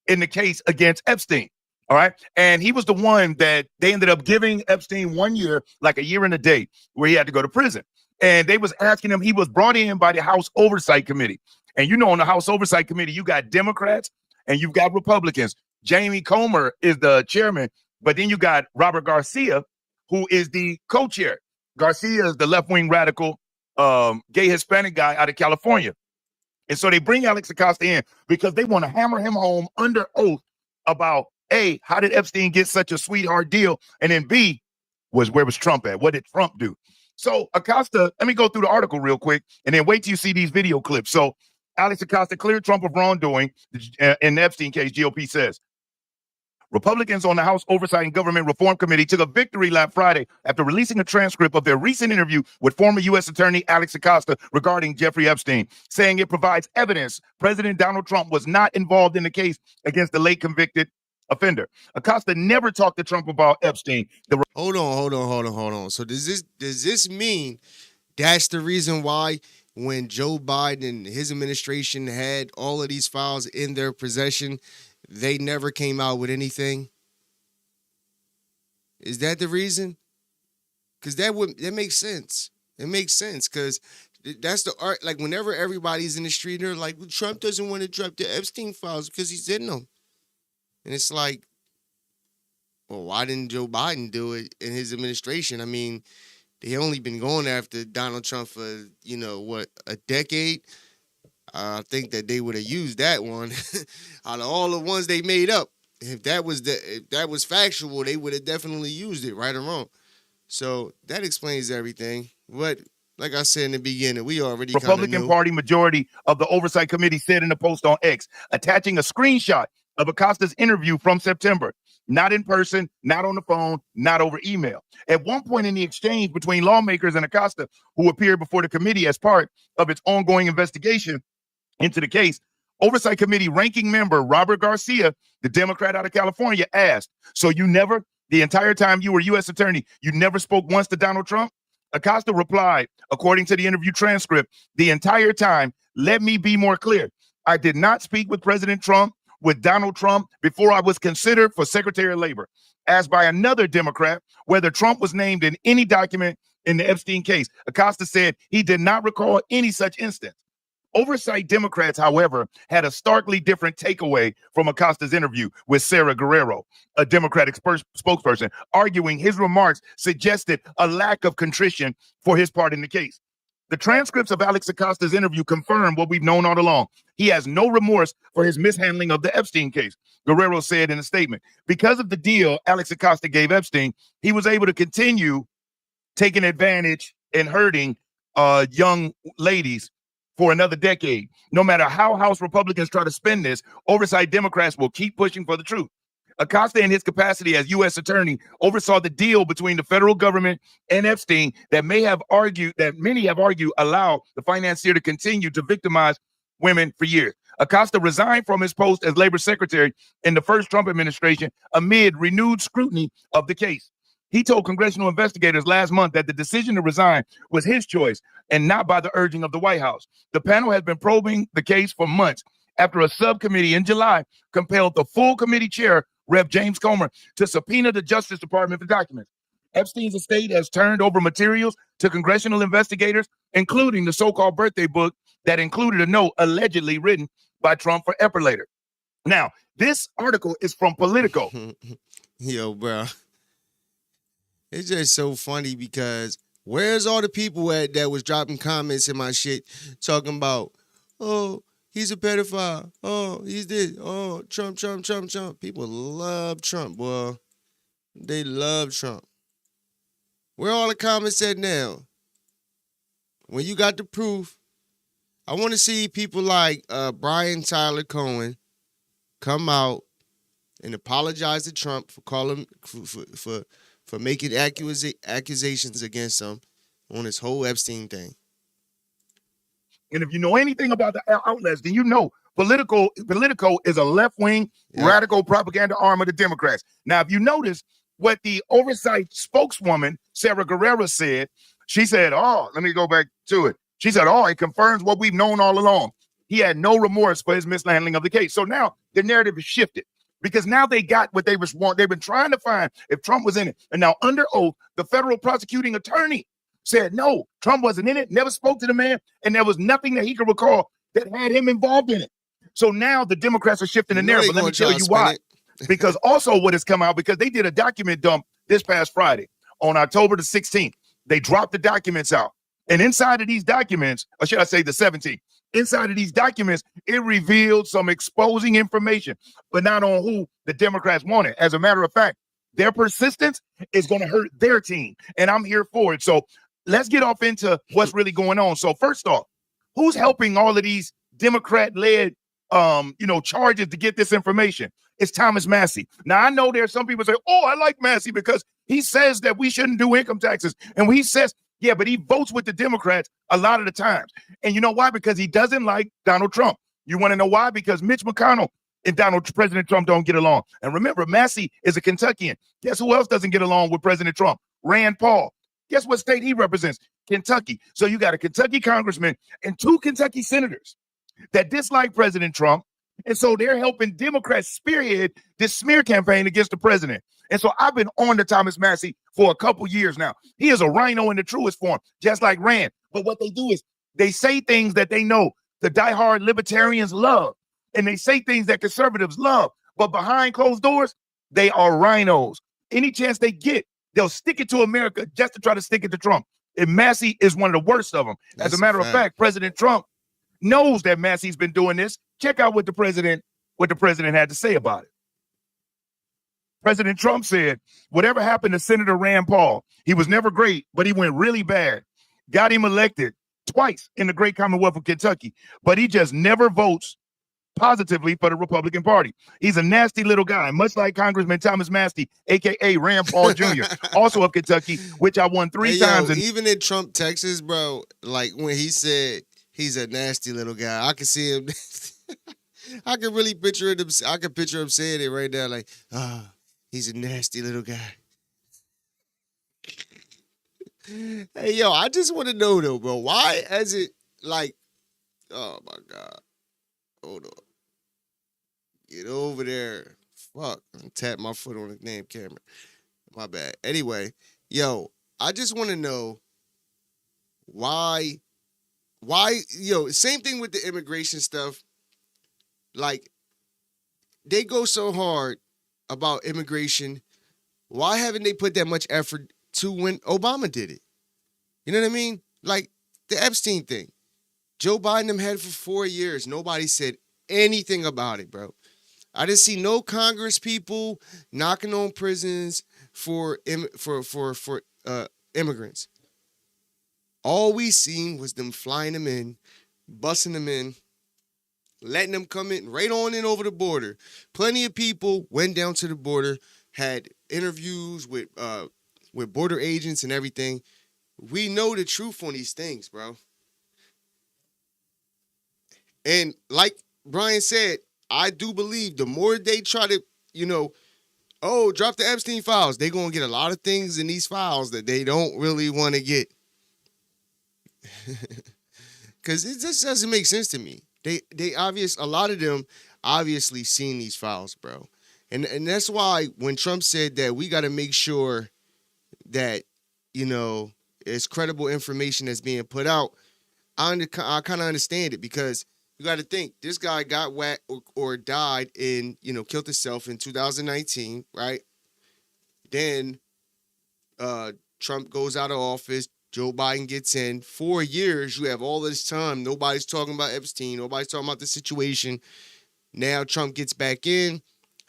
in the case against Epstein. All right. And he was the one that they ended up giving Epstein 1 year, like a year and a day, where he had to go to prison. And they was asking him, he was brought in by the House Oversight Committee. And on the House Oversight Committee, you got Democrats and you've got Republicans. Jamie Comer is the chairman, but then you got Robert Garcia, who is the co-chair. Garcia is the left-wing radical gay Hispanic guy out of California. And so they bring Alex Acosta in because they want to hammer him home under oath about, A, how did Epstein get such a sweetheart deal? And then B, where was Trump at? What did Trump do? So Acosta, let me go through the article real quick and then wait till you see these video clips. So Alex Acosta cleared Trump of wrongdoing in the Epstein case, GOP says. Republicans on the House Oversight and Government Reform Committee took a victory lap Friday after releasing a transcript of their recent interview with former U.S. Attorney Alex Acosta regarding Jeffrey Epstein, saying it provides evidence President Donald Trump was not involved in the case against the late convicted offender. Acosta never talked to Trump about Epstein. Hold on. So does this mean that's the reason why when Joe Biden and his administration had all of these files in their possession, they never came out with anything? Is that the reason? Because that makes sense. It makes sense because that's the art. Like whenever everybody's in the street, they're like, well, Trump doesn't want to drop the Epstein files because he's in them. And it's like, well, why didn't Joe Biden do it in his administration? I mean, they only been going after Donald Trump for, a decade. I think that they would have used that one out of all the ones they made up. If that was factual, they would have definitely used it, right or wrong. So that explains everything. But like I said in the beginning, we already Republican Party majority of the Oversight Committee said in a post on X, attaching a screenshot of Acosta's interview from September. Not in person, not on the phone, not over email. At one point in the exchange between lawmakers and Acosta, who appeared before the committee as part of its ongoing investigation into the case, Oversight Committee ranking member Robert Garcia, the Democrat out of California, asked, so you never, the entire time you were U.S. attorney, you never spoke once to Donald Trump? Acosta replied, according to the interview transcript, the entire time, let me be more clear. I did not speak with President Trump, with Donald Trump, before I was considered for Secretary of Labor. Asked by another Democrat whether Trump was named in any document in the Epstein case, Acosta said he did not recall any such instance. Oversight Democrats, however, had a starkly different takeaway from Acosta's interview with Sarah Guerrero, a Democratic spokesperson, arguing his remarks suggested a lack of contrition for his part in the case. The transcripts of Alex Acosta's interview confirm what we've known all along. He has no remorse for his mishandling of the Epstein case, Guerrero said in a statement. Because of the deal Alex Acosta gave Epstein, he was able to continue taking advantage and hurting young ladies for another decade. No matter how House Republicans try to spin this, Oversight Democrats will keep pushing for the truth. Acosta, in his capacity as U.S. attorney, oversaw the deal between the federal government and Epstein that many have argued allowed the financier to continue to victimize women for years. Acosta resigned from his post as labor secretary in the first Trump administration amid renewed scrutiny of the case. He told congressional investigators last month that the decision to resign was his choice and not by the urging of the White House. The panel has been probing the case for months after a subcommittee in July compelled the full committee chair, Rev. James Comer, to subpoena the Justice Department for documents. Epstein's estate has turned over materials to congressional investigators, including the so-called birthday book that included a note allegedly written by Trump for Epstein. Now, this article is from Politico. Yo, bro. It's just so funny because where's all the people at that was dropping comments in my shit talking about, oh, he's a pedophile. Oh, he's this. Oh, Trump. People love Trump, boy. They love Trump. Where all the comments at now? When you got the proof, I want to see people like Brian Tyler Cohen come out and apologize to Trump for calling for making accusations against him on this whole Epstein thing. And if you know anything about the outlets, then you know Politico is a left-wing radical propaganda arm of the Democrats. Now, if you notice what the oversight spokeswoman, Sarah Guerrero, said, she said, let me go back to it. She said, it confirms what we've known all along. He had no remorse for his mishandling of the case. So now the narrative is shifted because now they got what they want. They've been trying to find if Trump was in it. And now under oath, the federal prosecuting attorney said, no, Trump wasn't in it, never spoke to the man, and there was nothing that he could recall that had him involved in it. So now the Democrats are shifting the narrative. Let me tell you why. Because also what has come out, because they did a document dump this past Friday on October the 16th. They dropped the documents out. And inside of these documents, or should I say the 17th, inside of these documents, it revealed some exposing information, but not on who the Democrats wanted. As a matter of fact, their persistence is going to hurt their team, and I'm here for it. So let's get off into what's really going on. So first off, who's helping all of these Democrat-led, charges to get this information? It's Thomas Massey. Now, I know there's some people say, oh, I like Massey because he says that we shouldn't do income taxes. And he says, yeah, but he votes with the Democrats a lot of the times. And you know why? Because he doesn't like Donald Trump. You want to know why? Because Mitch McConnell and President Trump don't get along. And remember, Massey is a Kentuckian. Guess who else doesn't get along with President Trump? Rand Paul. Guess what state he represents? Kentucky. So you got a Kentucky congressman and 2 Kentucky senators that dislike President Trump. And so they're helping Democrats spearhead this smear campaign against the president. And so I've been on to Thomas Massey for a couple years now. He is a rhino in the truest form, just like Rand. But what they do is they say things that they know the diehard libertarians love. And they say things that conservatives love. But behind closed doors, they are rhinos. Any chance they get, they'll stick it to America just to try to stick it to Trump. And Massey is one of the worst of them. As a matter of fact, President Trump knows that Massey's been doing this. Check out what the president had to say about it. President Trump said, whatever happened to Senator Rand Paul, he was never great, but he went really bad. Got him elected twice in the great Commonwealth of Kentucky, but he just never votes positively for the Republican Party. He's a nasty little guy, much like Congressman Thomas Massey, a.k.a. Rand Paul Jr., also of Kentucky, which I won 3 times. Even in Trump, Texas, bro, like when he said he's a nasty little guy, I can see him. I can really picture him. I can picture him saying it right now, like, he's a nasty little guy. Hey, yo, I just want to know, though, bro, why is it like, oh, my God. Hold on. Get over there. Fuck. I tapped my foot on the damn camera. My bad. Anyway, yo, I just want to know why, same thing with the immigration stuff. Like, they go so hard about immigration. Why haven't they put that much effort to when Obama did it? You know what I mean? Like, the Epstein thing. Joe Biden them had it for 4 years. Nobody said anything about it, bro. I didn't see no Congress people knocking on prisons for immigrants. All we seen was them flying them in, busing them in, letting them come in right on in over the border. Plenty of people went down to the border, had interviews with border agents and everything. We know the truth on these things, bro. And like Brian said, I do believe the more they try to, drop the Epstein files, they're going to get a lot of things in these files that they don't really want to get. Because it just doesn't make sense to me. A lot of them obviously seen these files, bro. And that's why when Trump said that we got to make sure that, it's credible information that's being put out, I kind of understand it, because you got to think, this guy got whacked or died killed himself in 2019, right? Then Trump goes out of office. Joe Biden gets in. 4 years, you have all this time. Nobody's talking about Epstein. Nobody's talking about the situation. Now Trump gets back in.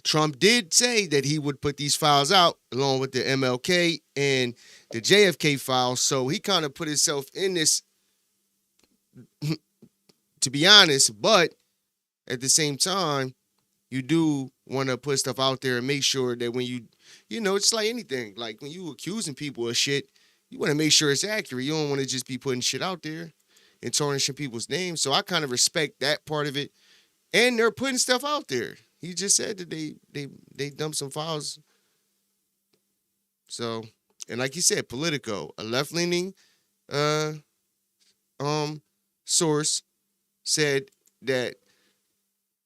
Trump did say that he would put these files out along with the M.L.K. and the JFK files. So he kind of put himself in this, to be honest. But at the same time, you do want to put stuff out there and make sure that when it's like anything. Like when you accusing people of shit, you want to make sure it's accurate. You don't want to just be putting shit out there and tarnishing people's names. So I kind of respect that part of it. And they're putting stuff out there. He just said that they dumped some files. So, and like you said, Politico, a left-leaning source, said that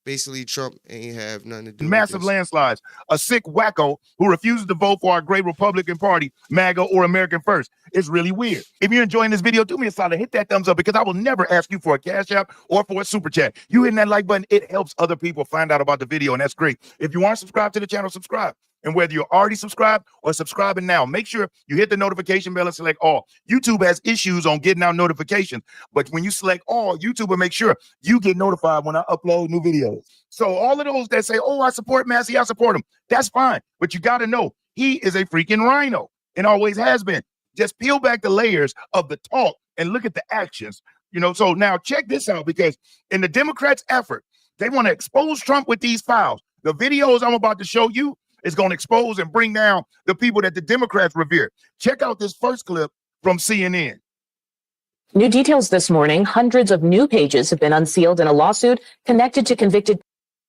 basically Trump ain't have nothing to do massive with this. landslides. A sick wacko who refuses to vote for our great Republican Party, MAGA or American First. It's really weird. If you're enjoying this video, do me a solid, hit that thumbs up, because I will never ask you for a cash app or for a super chat. You hitting that like button, it helps other people find out about the video, and that's great. If you aren't subscribed to the channel, subscribe. And whether you're already subscribed or subscribing now, make sure you hit the notification bell and select all. YouTube has issues on getting out notifications, but when you select all, YouTube will make sure you get notified when I upload new videos. So all of those that say, oh, I support Massey, I support him, that's fine. But you got to know, he is a freaking rhino and always has been. Just peel back the layers of the talk and look at the actions. So now check this out, because in the Democrats' effort, they want to expose Trump with these files. The videos I'm about to show you is going to expose and bring down the people that the Democrats revere. Check out this first clip from CNN. New details this morning. Hundreds of new pages have been unsealed in a lawsuit connected to convicted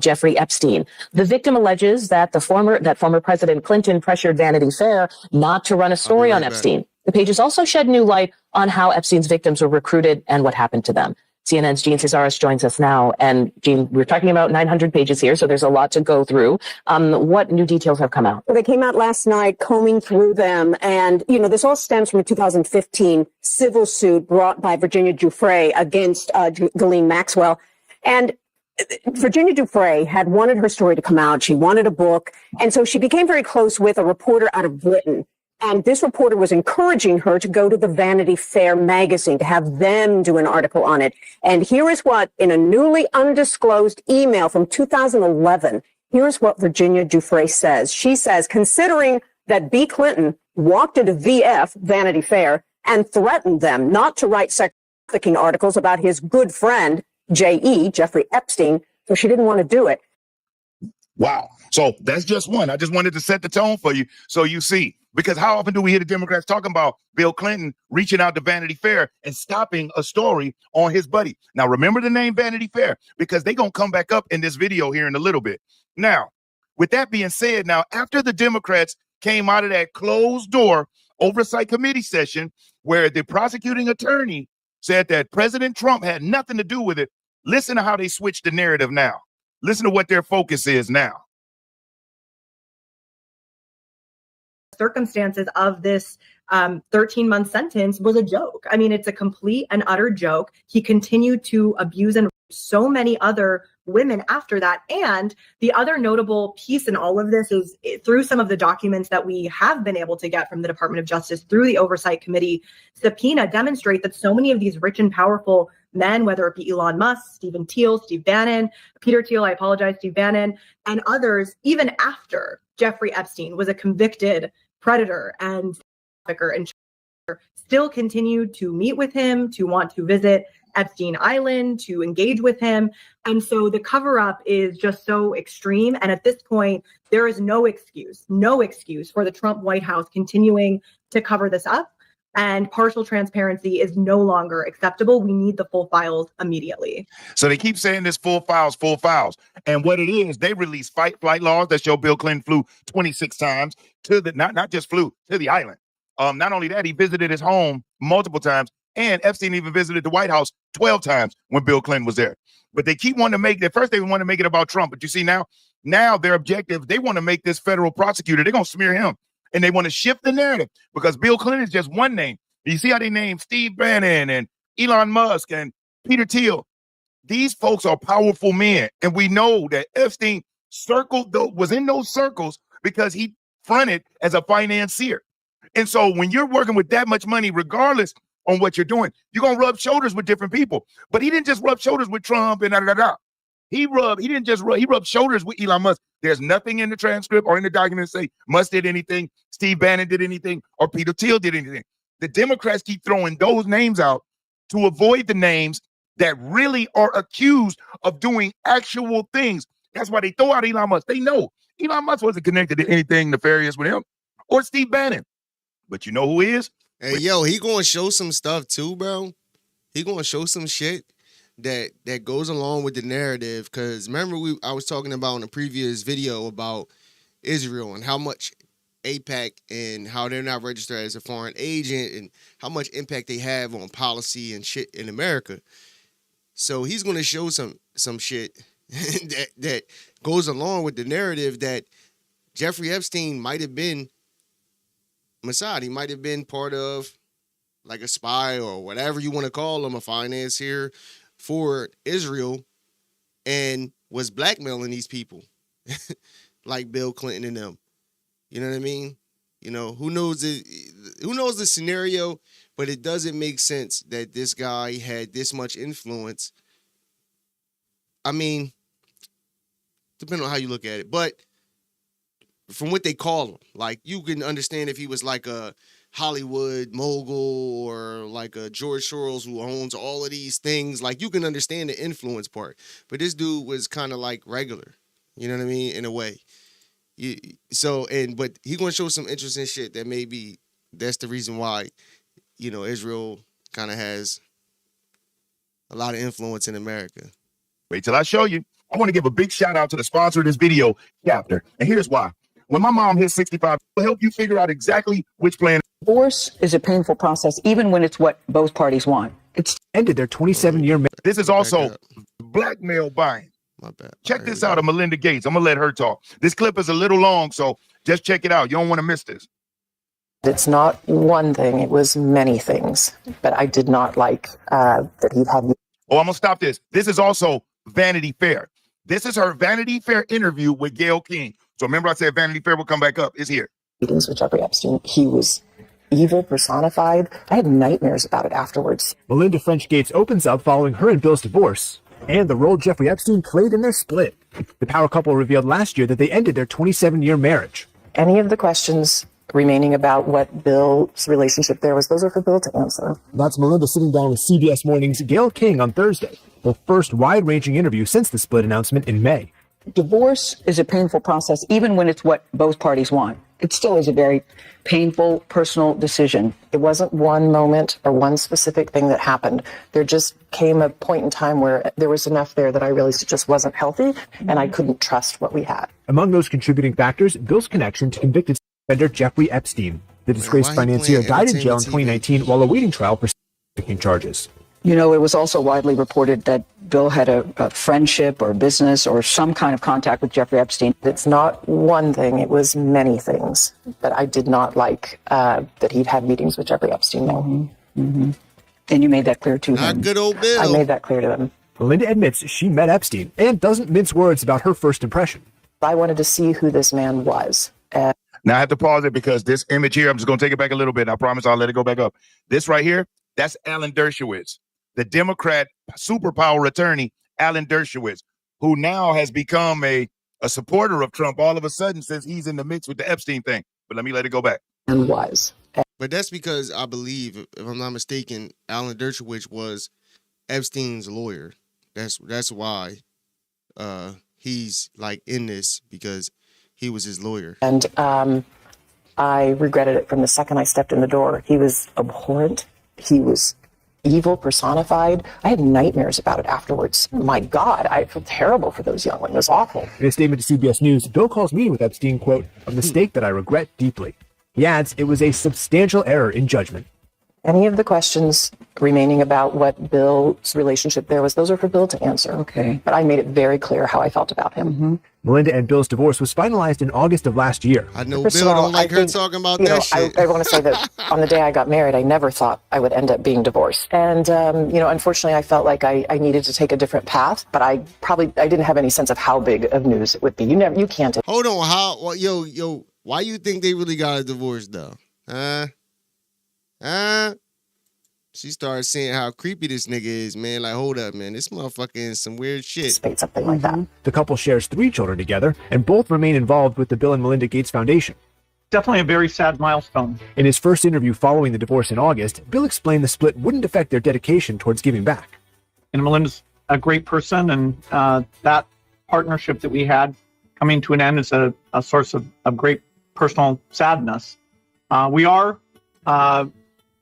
Jeffrey Epstein. The victim alleges that former President Clinton pressured Vanity Fair not to run a story on Epstein. The pages also shed new light on how Epstein's victims were recruited and what happened to them. CNN's Gene Cesaris joins us now. And Gene, we're talking about 900 pages here, so there's a lot to go through. What new details have come out? Well, they came out last night combing through them. And, you know, this all stems from a 2015 civil suit brought by Virginia Giuffre against Ghislaine Maxwell. And Virginia Giuffre had wanted her story to come out. She wanted a book. And so she became very close with a reporter out of Britain. And this reporter was encouraging her to go to the Vanity Fair magazine to have them do an article on it. And here is what, in a newly undisclosed email from 2011, here's what Virginia Giuffre says. She says, considering that B. Clinton walked into VF, Vanity Fair, and threatened them not to write sex trafficking articles about his good friend, J.E., Jeffrey Epstein, so she didn't want to do it. Wow. So that's just one. I just wanted to set the tone for you so you see. Because how often do we hear the Democrats talking about Bill Clinton reaching out to Vanity Fair and stopping a story on his buddy? Now, remember the name Vanity Fair because they're going to come back up in this video here in a little bit. Now, with that being said, now, after the Democrats came out of that closed door oversight committee session where the prosecuting attorney said that President Trump had nothing to do with it, listen to how they switched the narrative now. Listen to what their focus is now. Circumstances of this 13-month sentence was a joke. I mean, it's a complete and utter joke. He continued to abuse and rape so many other women after that. And the other notable piece in all of this is through some of the documents that we have been able to get from the Department of Justice through the Oversight Committee subpoena demonstrate that so many of these rich and powerful men, whether it be Elon Musk, Steve Bannon, Steve Bannon, and others, even after Jeffrey Epstein was a convicted predator and trafficker and still continued to meet with him, to want to visit Epstein Island, to engage with him. And so the cover up is just so extreme. And at this point, there is no excuse for the Trump White House continuing to cover this up. And partial transparency is no longer acceptable. We need the full files immediately. So they keep saying this full files. And what it is, they release flight laws that show Bill Clinton flew 26 times to the, not just flew, to the island. Not only that, he visited his home multiple times. And Epstein even visited the White House 12 times when Bill Clinton was there. But they keep wanting to make it, first they want to make it about Trump. But you see now their objective, they want to make this federal prosecutor, they're going to smear him. And they want to shift the narrative because Bill Clinton is just one name. You see how they name Steve Bannon and Elon Musk and Peter Thiel. These folks are powerful men. And we know that Epstein was in those circles because he fronted as a financier. And so when you're working with that much money, regardless on what you're doing, you're going to rub shoulders with different people. But he didn't just rub shoulders with Trump and He rubbed shoulders with Elon Musk. There's nothing in the transcript or in the document say Musk did anything, Steve Bannon did anything, or Peter Thiel did anything. The Democrats keep throwing those names out to avoid the names that really are accused of doing actual things. That's why they throw out Elon Musk. They know Elon Musk wasn't connected to anything nefarious with him or Steve Bannon. But you know who is? Hey, yo, he going to show some stuff too, bro. He going to show some shit that goes along with the narrative. Because remember, I was talking about in a previous video about Israel and how much AIPAC and how they're not registered as a foreign agent and how much impact they have on policy and shit in America. So he's going to show some shit that goes along with the narrative that Jeffrey Epstein might have been Mossad. He might have been part of like a spy or whatever you want to call him, a financier for Israel, and was blackmailing these people like Bill Clinton and them. You know what I mean? You know, who knows the scenario, but it doesn't make sense that this guy had this much influence. I mean, depending on how you look at it, but from what they call him, like you can understand if he was like a Hollywood mogul or like a George Soros who owns all of these things, like you can understand the influence part. But this dude was kind of like regular. You know what I mean? In a way. But he gonna show some interesting shit that maybe that's the reason why, Israel kind of has a lot of influence in America. Wait till I show you. I want to give a big shout out to the sponsor of this video, Chapter. And here's why. When my mom hits 65, it'll help you figure out exactly which plan. Divorce is a painful process, even when it's what both parties want. It's ended their 27-year marriage. This is also blackmail buying. My bad. Check this out of Melinda Gates. I'm going to let her talk. This clip is a little long, so just check it out. You don't want to miss this. It's not one thing, it was many things. But I did not like that he had. Oh, I'm going to stop this. This is also Vanity Fair. This is her Vanity Fair interview with Gayle King. So remember I said Vanity Fair will come back up. It's here. Meetings with Jeffrey Epstein. He was evil personified. I had nightmares about it afterwards. Melinda French Gates opens up following her and Bill's divorce and the role Jeffrey Epstein played in their split. The power couple revealed last year that they ended their 27-year marriage. Any of the questions remaining about what Bill's relationship there was, those are for Bill to answer. That's Melinda sitting down with CBS Morning's Gayle King on Thursday, the first wide-ranging interview since the split announcement in May. Divorce is a painful process, even when it's what both parties want. It still is a very painful, personal decision. It wasn't one moment or one specific thing that happened. There just came a point in time where there was enough there that I realized it just wasn't healthy, and I couldn't trust what we had. Among those contributing factors, Bill's connection to convicted offender Jeffrey Epstein. The disgraced financier died in jail in 2019 while awaiting trial for trafficking charges. You know, it was also widely reported that Bill had a friendship or business or some kind of contact with Jeffrey Epstein. It's not one thing, it was many things. But I did not like that he'd had meetings with Jeffrey Epstein, no. Mm-hmm. Mm-hmm. And you made that clear to him. Not good old Bill. I made that clear to them. Melinda admits she met Epstein and doesn't mince words about her first impression. I wanted to see who this man was. Now I have to pause it because this image here, I'm just going to take it back a little bit. I promise I'll let it go back up. This right here, that's Alan Dershowitz, the Democrat superpower attorney, Alan Dershowitz, who now has become a supporter of Trump all of a sudden since he's in the mix with the Epstein thing. But let me let it go back. And was. But that's because I believe, if I'm not mistaken, Alan Dershowitz was Epstein's lawyer. That's why he's like in this, because he was his lawyer. And I regretted it from the second I stepped in the door. He was abhorrent. He was evil personified. I had nightmares about it afterwards. My God, I felt terrible for those young ones. It was awful. In a statement to CBS News, Bill calls meeting with Epstein, quote, a mistake that I regret deeply. He adds it was a substantial error in judgment. Any of the questions remaining about what Bill's relationship there was, those are for Bill to answer. Okay. But I made it very clear how I felt about him. Mm-hmm. Melinda and Bill's divorce was finalized in August of last year. I know Bill don't like her talking about that shit. I want to say that on the day I got married, I never thought I would end up being divorced. And, unfortunately, I felt like I needed to take a different path, but I didn't have any sense of how big of news it would be. You can't. Hold on. Why you think they really got a divorce, though? She started seeing how creepy this nigga is, man. Like, hold up, man. This motherfucker is some weird shit. Something like that. The couple shares 3 children together, and both remain involved with the Bill and Melinda Gates Foundation. Definitely a very sad milestone. In his first interview following the divorce in August, Bill explained the split wouldn't affect their dedication towards giving back. And Melinda's a great person, and that partnership that we had coming to an end is a source of great personal sadness. We are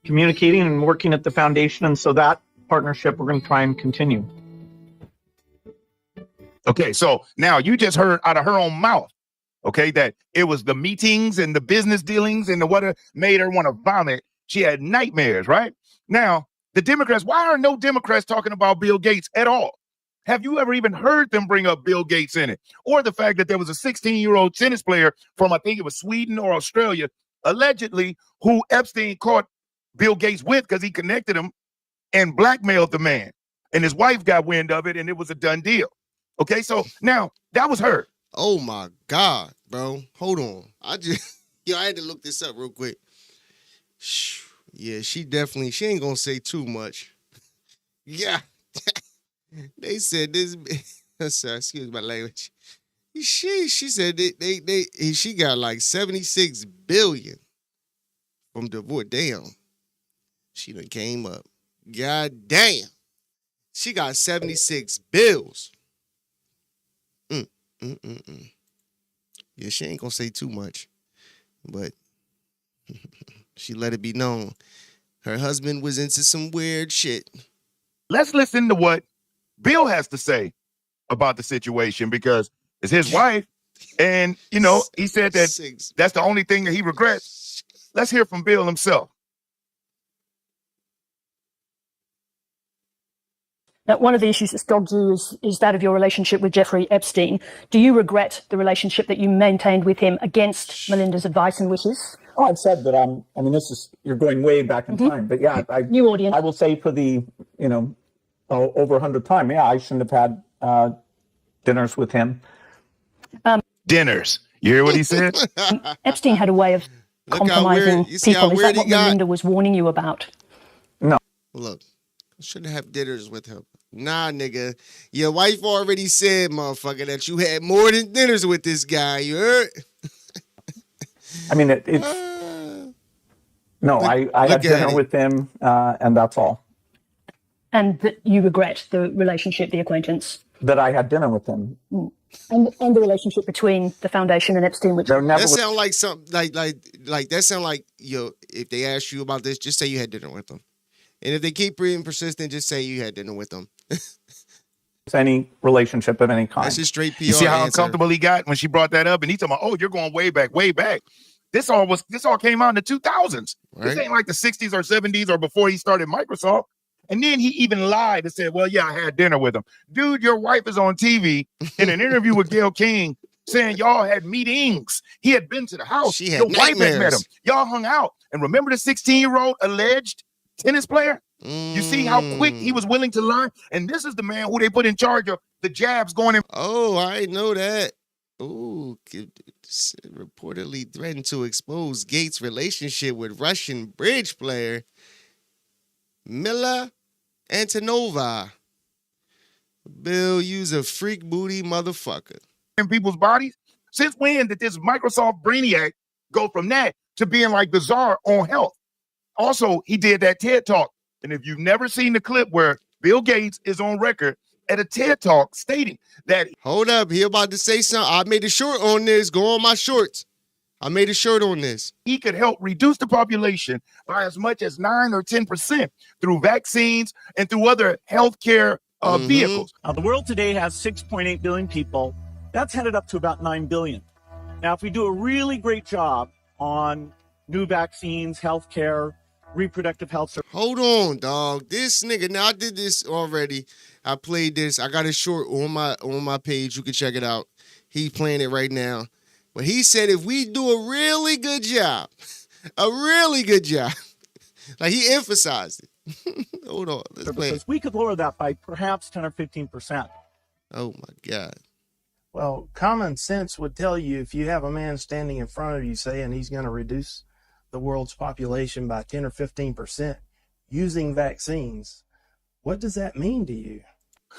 communicating and working at the foundation, and so that partnership we're going to try and continue. Okay, so now you just heard out of her own mouth, okay, that it was the meetings and the business dealings and the what made her want to vomit. She had nightmares, right? Now, the Democrats, why are no Democrats talking about Bill Gates at all? Have you ever even heard them bring up Bill Gates in it? Or the fact that there was a 16-year-old tennis player from, I think it was Sweden or Australia, allegedly, who Epstein caught Bill Gates with because he connected him and blackmailed the man. And his wife got wind of it, and it was a done deal. Okay, so now that was her. Oh my God, bro. Hold on. I had to look this up real quick. Yeah, she ain't gonna say too much. Yeah. They said this. Sorry, excuse my language. She said she got like 76 billion from divorce. Damn. She done came up. God damn. She got 76 bills. Yeah, she ain't gonna say too much, but she let it be known her husband was into some weird shit. Let's listen to what Bill has to say about the situation because it's his wife, and you know he said that that's the only thing that he regrets. Let's hear from Bill himself. Now, one of the issues that dogs you is that of your relationship with Jeffrey Epstein. Do you regret the relationship that you maintained with him against Melinda's advice and wishes? Oh, I've said that I mean, this is, you're going way back in time, but yeah, New audience. I will say for the, over 100th time, yeah, I shouldn't have had dinners with him. Dinners. You hear what he said? Epstein had a way of compromising people. Is that what Melinda was warning you about? No. Look, I shouldn't have dinners with him. Nah, nigga. Your wife already said, motherfucker, that you had more than dinners with this guy. You heard? I mean, I had dinner with him, and that's all. And that you regret the relationship, the acquaintance? That I had dinner with him. And the relationship between the foundation and Epstein, which that sound like something like that sound like if they ask you about this, just say you had dinner with them. And if they keep being persistent, just say you had dinner with them. Any relationship of any kind. That's just straight PR. You see how uncomfortable he got when she brought that up, and he talking about, oh, you're going way back, way back. This all came out in the 2000s. Right. This ain't like the 60s or 70s or before he started Microsoft. And then he even lied and said, well, yeah, I had dinner with him. Dude, your wife is on TV in an interview with Gayle King saying y'all had meetings. He had been to the house. She had your nightmares. wife had met him. Y'all hung out. And remember the 16-year-old alleged tennis player? You see how quick he was willing to lie? And this is the man who they put in charge of the jabs going in. Oh, I know that. Ooh, reportedly threatened to expose Gates' relationship with Russian bridge player Mila Antonova. Bill, you's a freak booty motherfucker. In people's bodies? Since when did this Microsoft brainiac go from that to being like the czar on health? Also, he did that TED Talk. And if you've never seen the clip where Bill Gates is on record at a TED Talk stating that... Hold up, he about to say something. I made a short on this. Go on my shorts. I made a shirt on this. He could help reduce the population by as much as 9 or 10% through vaccines and through other healthcare vehicles. Now, the world today has 6.8 billion people. That's headed up to about 9 billion. Now, if we do a really great job on new vaccines, healthcare, reproductive health. Hold on, dog. This nigga, now I did this already. I played this. I got a short on my page. You can check it out. He's playing it right now. But he said if we do a really good job, like he emphasized it. Hold on, let's play it. We could lower that by perhaps 10 or 15%. Oh my God. Well, common sense would tell you if you have a man standing in front of you saying he's going to reduce the world's population by 10 or 15% using vaccines, what does that mean to you?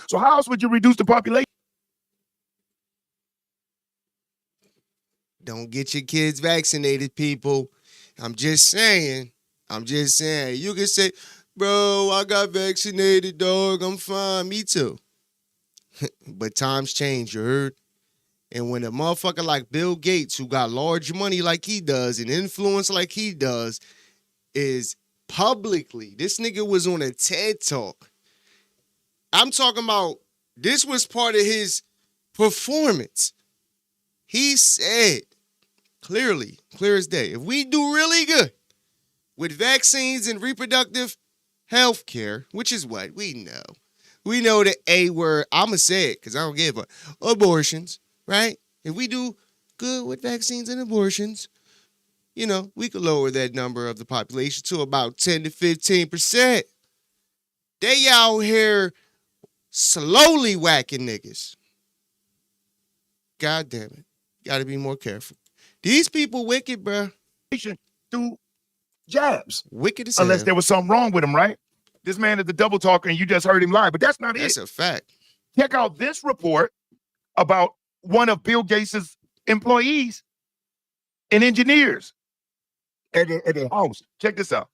So how else would you reduce the population? Don't get your kids vaccinated, people. I'm just saying. You can say, bro, I got vaccinated, dog. I'm fine. Me too. But times change, you heard? And when a motherfucker like Bill Gates, who got large money like he does and influence like he does, is publicly, this nigga was on a TED Talk. I'm talking about this was part of his performance. He said, clearly, clear as day, if we do really good with vaccines and reproductive health care, which is what we know. We know the A word. I'm going to say it because I don't give a abortions, right? If we do good with vaccines and abortions, you know, we could lower that number of the population to about 10 to 15%. They out here slowly whacking niggas. God damn it. Got to be more careful. These people wicked, bro. Through jabs. Wicked as Unless hell. there was something wrong with him, right? This man is the double talker and you just heard him lie, but that's not it. That's a fact. Check out this report about one of Bill Gates' employees and engineers at a house. Check this out.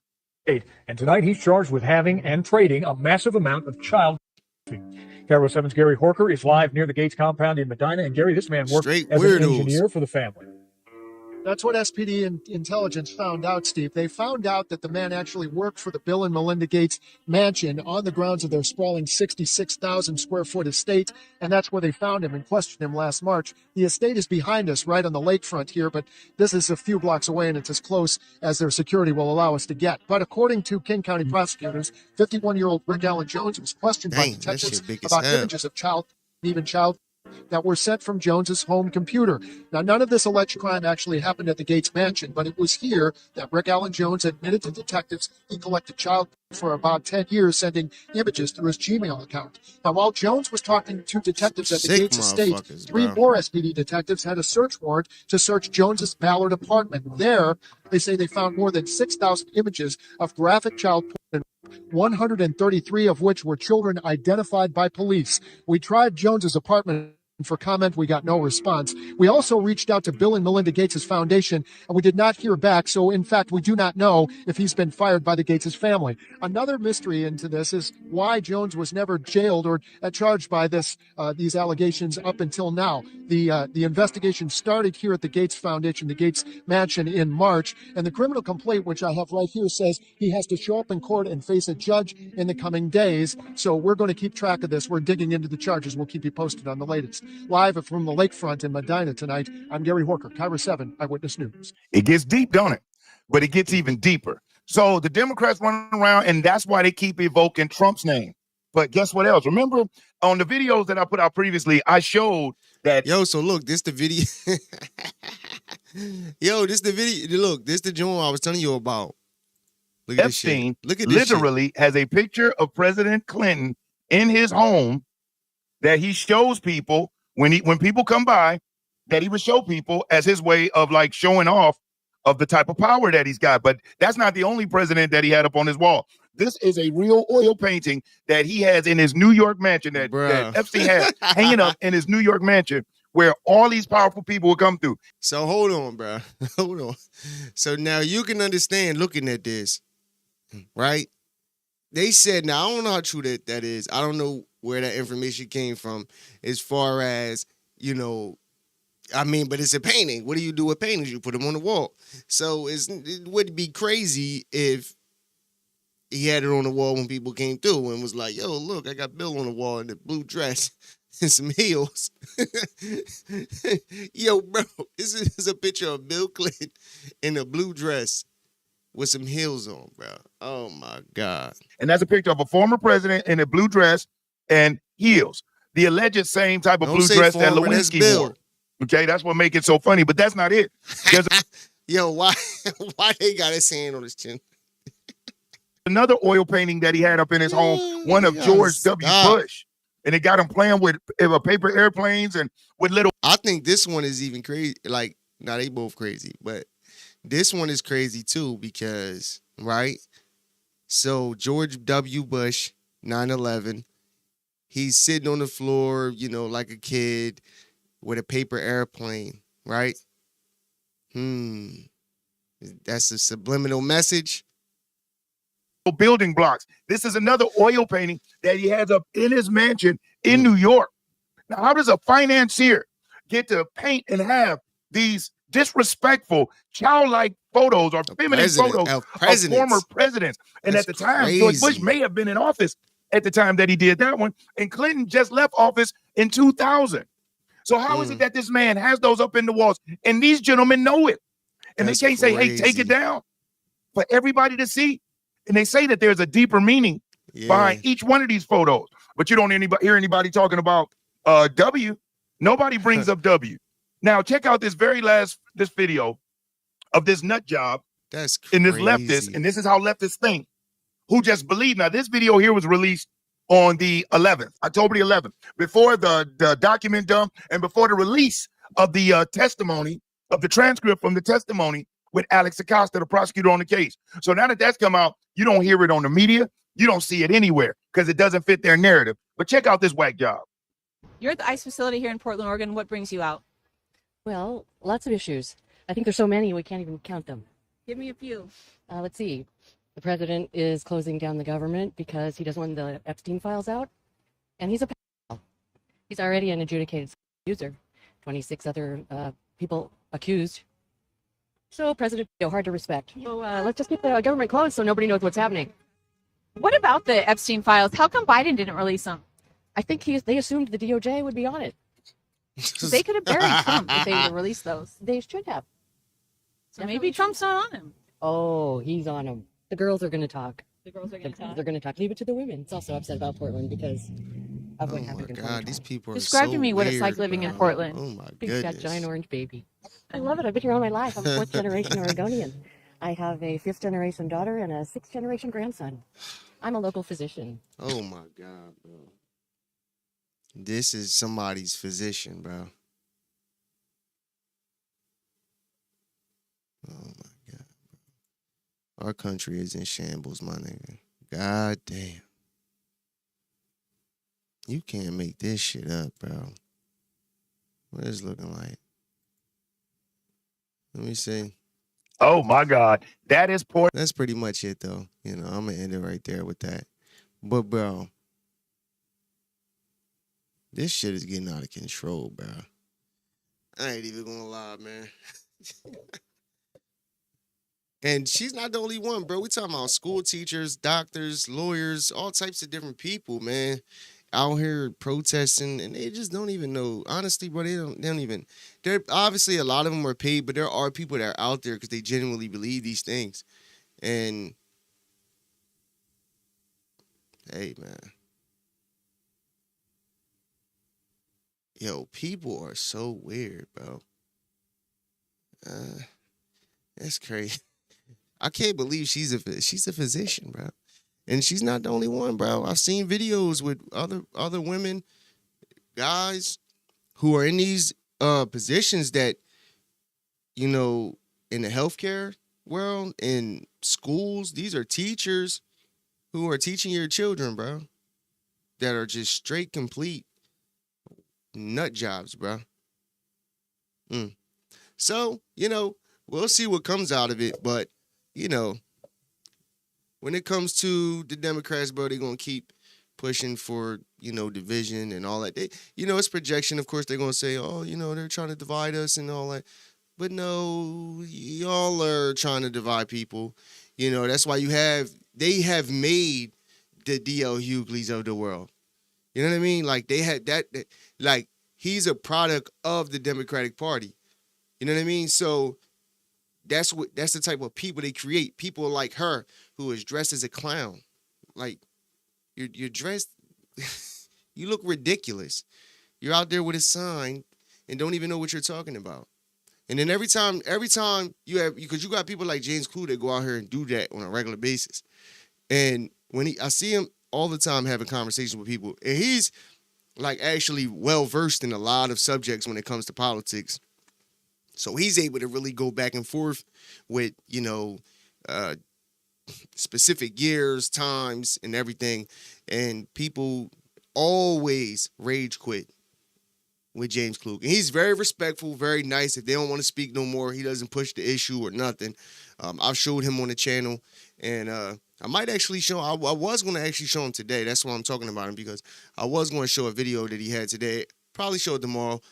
And tonight he's charged with having and trading a massive amount of child. KIRO 7's Gary Horker is live near the Gates compound in Medina. And Gary, this man worked Straight as weirdos. an engineer for the family. That's what SPD intelligence found out, Steve. They found out that the man actually worked for the Bill and Melinda Gates mansion on the grounds of their sprawling 66,000 square foot estate, and that's where they found him and questioned him last March. The estate is behind us, right on the lakefront here, but this is a few blocks away, and it's as close as their security will allow us to get. But according to King County prosecutors, 51-year-old Rick Allen Jones was questioned by detectives about images of child that were sent from Jones's home computer. Now, none of this alleged crime actually happened at the Gates mansion, but it was here that Rick Allen Jones admitted to detectives he collected child for about 10 years, sending images through his Gmail account. Now, while Jones was talking to detectives at the Gates estate, three more SPD detectives had a search warrant to search Jones's Ballard apartment. There, they say they found more than 6,000 images of graphic child porn, 133 of which were children identified by police. We tried Jones's apartment for comment. We got no response. We also reached out to Bill and Melinda Gates' foundation, and we did not hear back. So, in fact, we do not know if he's been fired by the Gates' family. Another mystery into this is why Jones was never jailed or charged by these allegations up until now. The investigation started here at the Gates Foundation, the Gates Mansion, in March, and the criminal complaint, which I have right here, says he has to show up in court and face a judge in the coming days. So we're going to keep track of this. We're digging into the charges. We'll keep you posted on the latest. Live from the lakefront in Medina tonight, I'm Gary Horker, KIRO 7 Eyewitness News. It gets deep, don't it? But it gets even deeper. So the Democrats run around, and that's why they keep evoking Trump's name. But guess what else? Remember on the videos that I put out previously, I showed that. Yo, so look, this the video. Yo, this the video. Look, this the joint I was telling you about. Look at Epstein this shit. Look at this literally has a picture of President Clinton in his home that he shows people when people come by, that he would show people as his way of like showing off of the type of power that he's got. But that's not the only president that he had up on his wall. This is a real oil painting that he has in his New York mansion that Epstein has hanging up in his New York mansion, where all these powerful people will come through. So hold on, bro. Hold on. So now you can understand looking at this, right? They said, now I don't know how true that is. I don't know where that information came from as far as, you know, I mean, but it's a painting. What do you do with paintings? You put them on the wall. So it would be crazy if he had it on the wall when people came through and was like, yo, look, I got Bill on the wall in the blue dress and some heels. Yo, bro, this is a picture of Bill Clinton in a blue dress with some heels on, bro. Oh, my God. And that's a picture of a former president in a blue dress and heels. The alleged same type of blue dress that Lewinsky wore. Okay, that's what makes it so funny, but that's not it. Yo, why they got his hand on his chin? Another oil painting that he had up in his home, one of George W. Bush. And it got him playing with paper airplanes and with little. I think this one is even crazy. Like, now they both crazy, but this one is crazy too because, right? So George W. Bush, 9/11, he's sitting on the floor, you know, like a kid with a paper airplane, right? That's a subliminal message. Building blocks. This is another oil painting that he has up in his mansion in New York. Now, how does a financier get to paint and have these disrespectful, childlike photos or feminine photos of former presidents? And at the time, George Bush may have been in office at the time that he did that one, and Clinton just left office in 2000. So how is it that this man has those up in the walls, and these gentlemen know it, and they can't say, hey, take it down for everybody to see? And they say that there's a deeper meaning behind each one of these photos, but you don't hear anybody talking about W. Nobody brings up W. Now check out this this video of this nut job in this leftist, and this is how leftists think, who just believe. Now this video here was released on the 11th, October the 11th, before the document dump and before the release of the testimony, of the transcript from the testimony with Alex Acosta, the prosecutor on the case. So now that that's come out, you don't hear it on the media. You don't see it anywhere because it doesn't fit their narrative. But check out this whack job. You're at the ICE facility here in Portland, Oregon. What brings you out? Well, lots of issues. I think there's so many we can't even count them. Give me a few. Let's see. The president is closing down the government because he doesn't want the Epstein files out. And he's a He's already an adjudicated user. 26 other people accused. So President, hard to respect. So let's just keep the government closed so nobody knows what's happening. What about the Epstein files? How come Biden didn't release them? I think they assumed the DOJ would be on it. They could have buried Trump if they would have released those. They should have. So maybe Trump's not on him. Oh, he's on him. The girls are going to talk. The girls are going to talk. They're going to talk. Leave it to the women. It's also upset about Portland because of what Oh happened my in God, these people are Describe so to me what it's like weird, living in bro. Portland. Oh my He's got goodness. giant orange baby. I love it. I've been here all my life. I'm a fourth generation Oregonian. I have a fifth generation daughter and a sixth generation grandson. I'm a local physician. Oh my God, bro. This is somebody's physician, bro. Oh my God, bro. Our country is in shambles, my nigga. God damn. You can't make this shit up, bro. What is it looking like? Let me see. Oh my God, that is poor. That's pretty much it, though. You know, I'm gonna end it right there with that. But bro, this shit is getting out of control, bro. I ain't even gonna lie, man. And she's not the only one, bro. We talking about school teachers, doctors, lawyers, all types of different people, man, out here protesting, and they just don't even know. Honestly, bro, they don't even. They're obviously a lot of them are paid, but there are people that are out there because they genuinely believe these things. And hey, man, yo, people are so weird, bro. That's crazy. I can't believe she's a physician, bro. And she's not the only one, bro. I've seen videos with other women, guys who are in these positions that, you know, in the healthcare world, in schools, these are teachers who are teaching your children, bro, that are just straight complete nut jobs, bro. So, you know, we'll see what comes out of it, but, you know, when it comes to the Democrats, bro, they're going to keep pushing for, you know, division and all that. They, you know, it's projection. Of course, they're going to say, oh, you know, they're trying to divide us and all that. But no, y'all are trying to divide people. You know, that's why they have made the D.L Hugleys of the world. You know what I mean? Like, they had that, like, he's a product of the Democratic Party. You know what I mean? So that's the type of people they create. People like her who is dressed as a clown. Like, you're dressed, you look ridiculous. You're out there with a sign and don't even know what you're talking about. And then every time you have, because you got people like N.G.L.A that go out here and do that on a regular basis. And I see him all the time having conversations with people, and he's like actually well versed in a lot of subjects when it comes to politics. So he's able to really go back and forth with, you know, specific years, times, and everything. And people always rage quit with N.G.L.A. And he's very respectful, very nice. If they don't want to speak no more, he doesn't push the issue or nothing. I've showed him on the channel, and I might actually show, I was going to actually show him today. That's why I'm talking about him, because I was going to show a video that he had today. Probably show it tomorrow.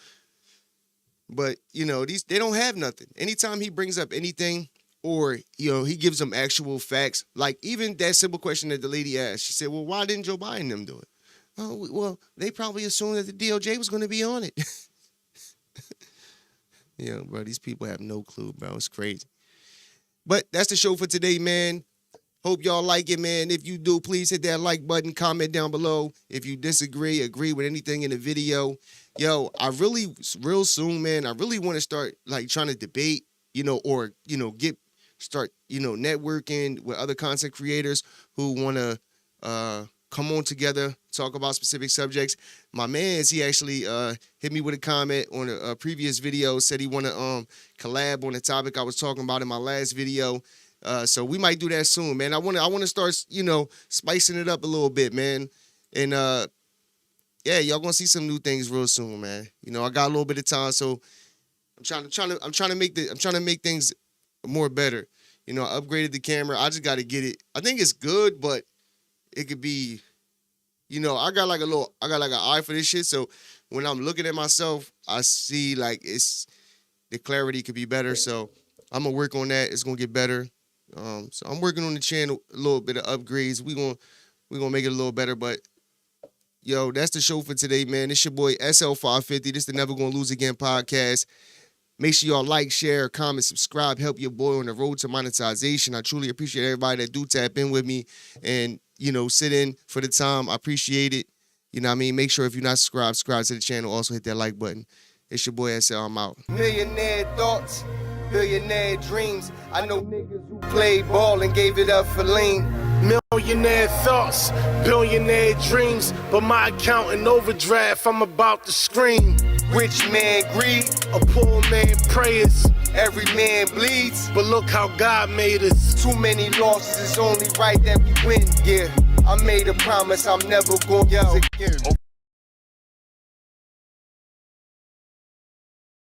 But, you know, they don't have nothing. Anytime he brings up anything, or, you know, he gives them actual facts, like even that simple question that the lady asked, she said, well, why didn't Joe Biden them do it? Oh, well, they probably assumed that the DOJ was going to be on it. You know, bro, these people have no clue, bro. It's crazy. But that's the show for today, man. Hope y'all like it, man. If you do, please hit that like button, comment down below. If you disagree, agree with anything in the video. Yo, real soon, man, I really want to start, like, trying to debate, you know, or, you know, start, you know, networking with other content creators who want to come on together, talk about specific subjects. My man, he actually hit me with a comment on a previous video, said he want to collab on the topic I was talking about in my last video. So we might do that soon, man. I want to start, you know, spicing it up a little bit, man. And yeah, y'all gonna see some new things real soon, man. You know, I got a little bit of time, so I'm trying to make things more better. You know, I upgraded the camera. I just got to get it. I think it's good, but it could be, you know, I got like an eye for this shit. So when I'm looking at myself, I see like the clarity could be better. So I'm gonna work on that. It's gonna get better. So I'm working on the channel, a little bit of upgrades. We're gonna make it a little better. But yo, that's the show for today, man. It's your boy SL550. This is the Never Gonna Lose Again podcast. Make sure y'all like, share, comment, subscribe. Help your boy on the road to monetization. I truly appreciate everybody that do tap in with me and, sit in for the time. I appreciate it. You know what I mean? Make sure if you're not subscribe to the channel. Also hit that like button. It's your boy SL. I'm out. Millionaire thoughts, billionaire dreams. I know niggas who played ball and gave it up for lean. Millionaire thoughts, billionaire dreams, but my account in overdraft, I'm about to scream. Rich man greed, a poor man prayers. Every man bleeds, but look how God made us. Too many losses, it's only right that we win. Yeah, I made a promise I'm never gonna lose again.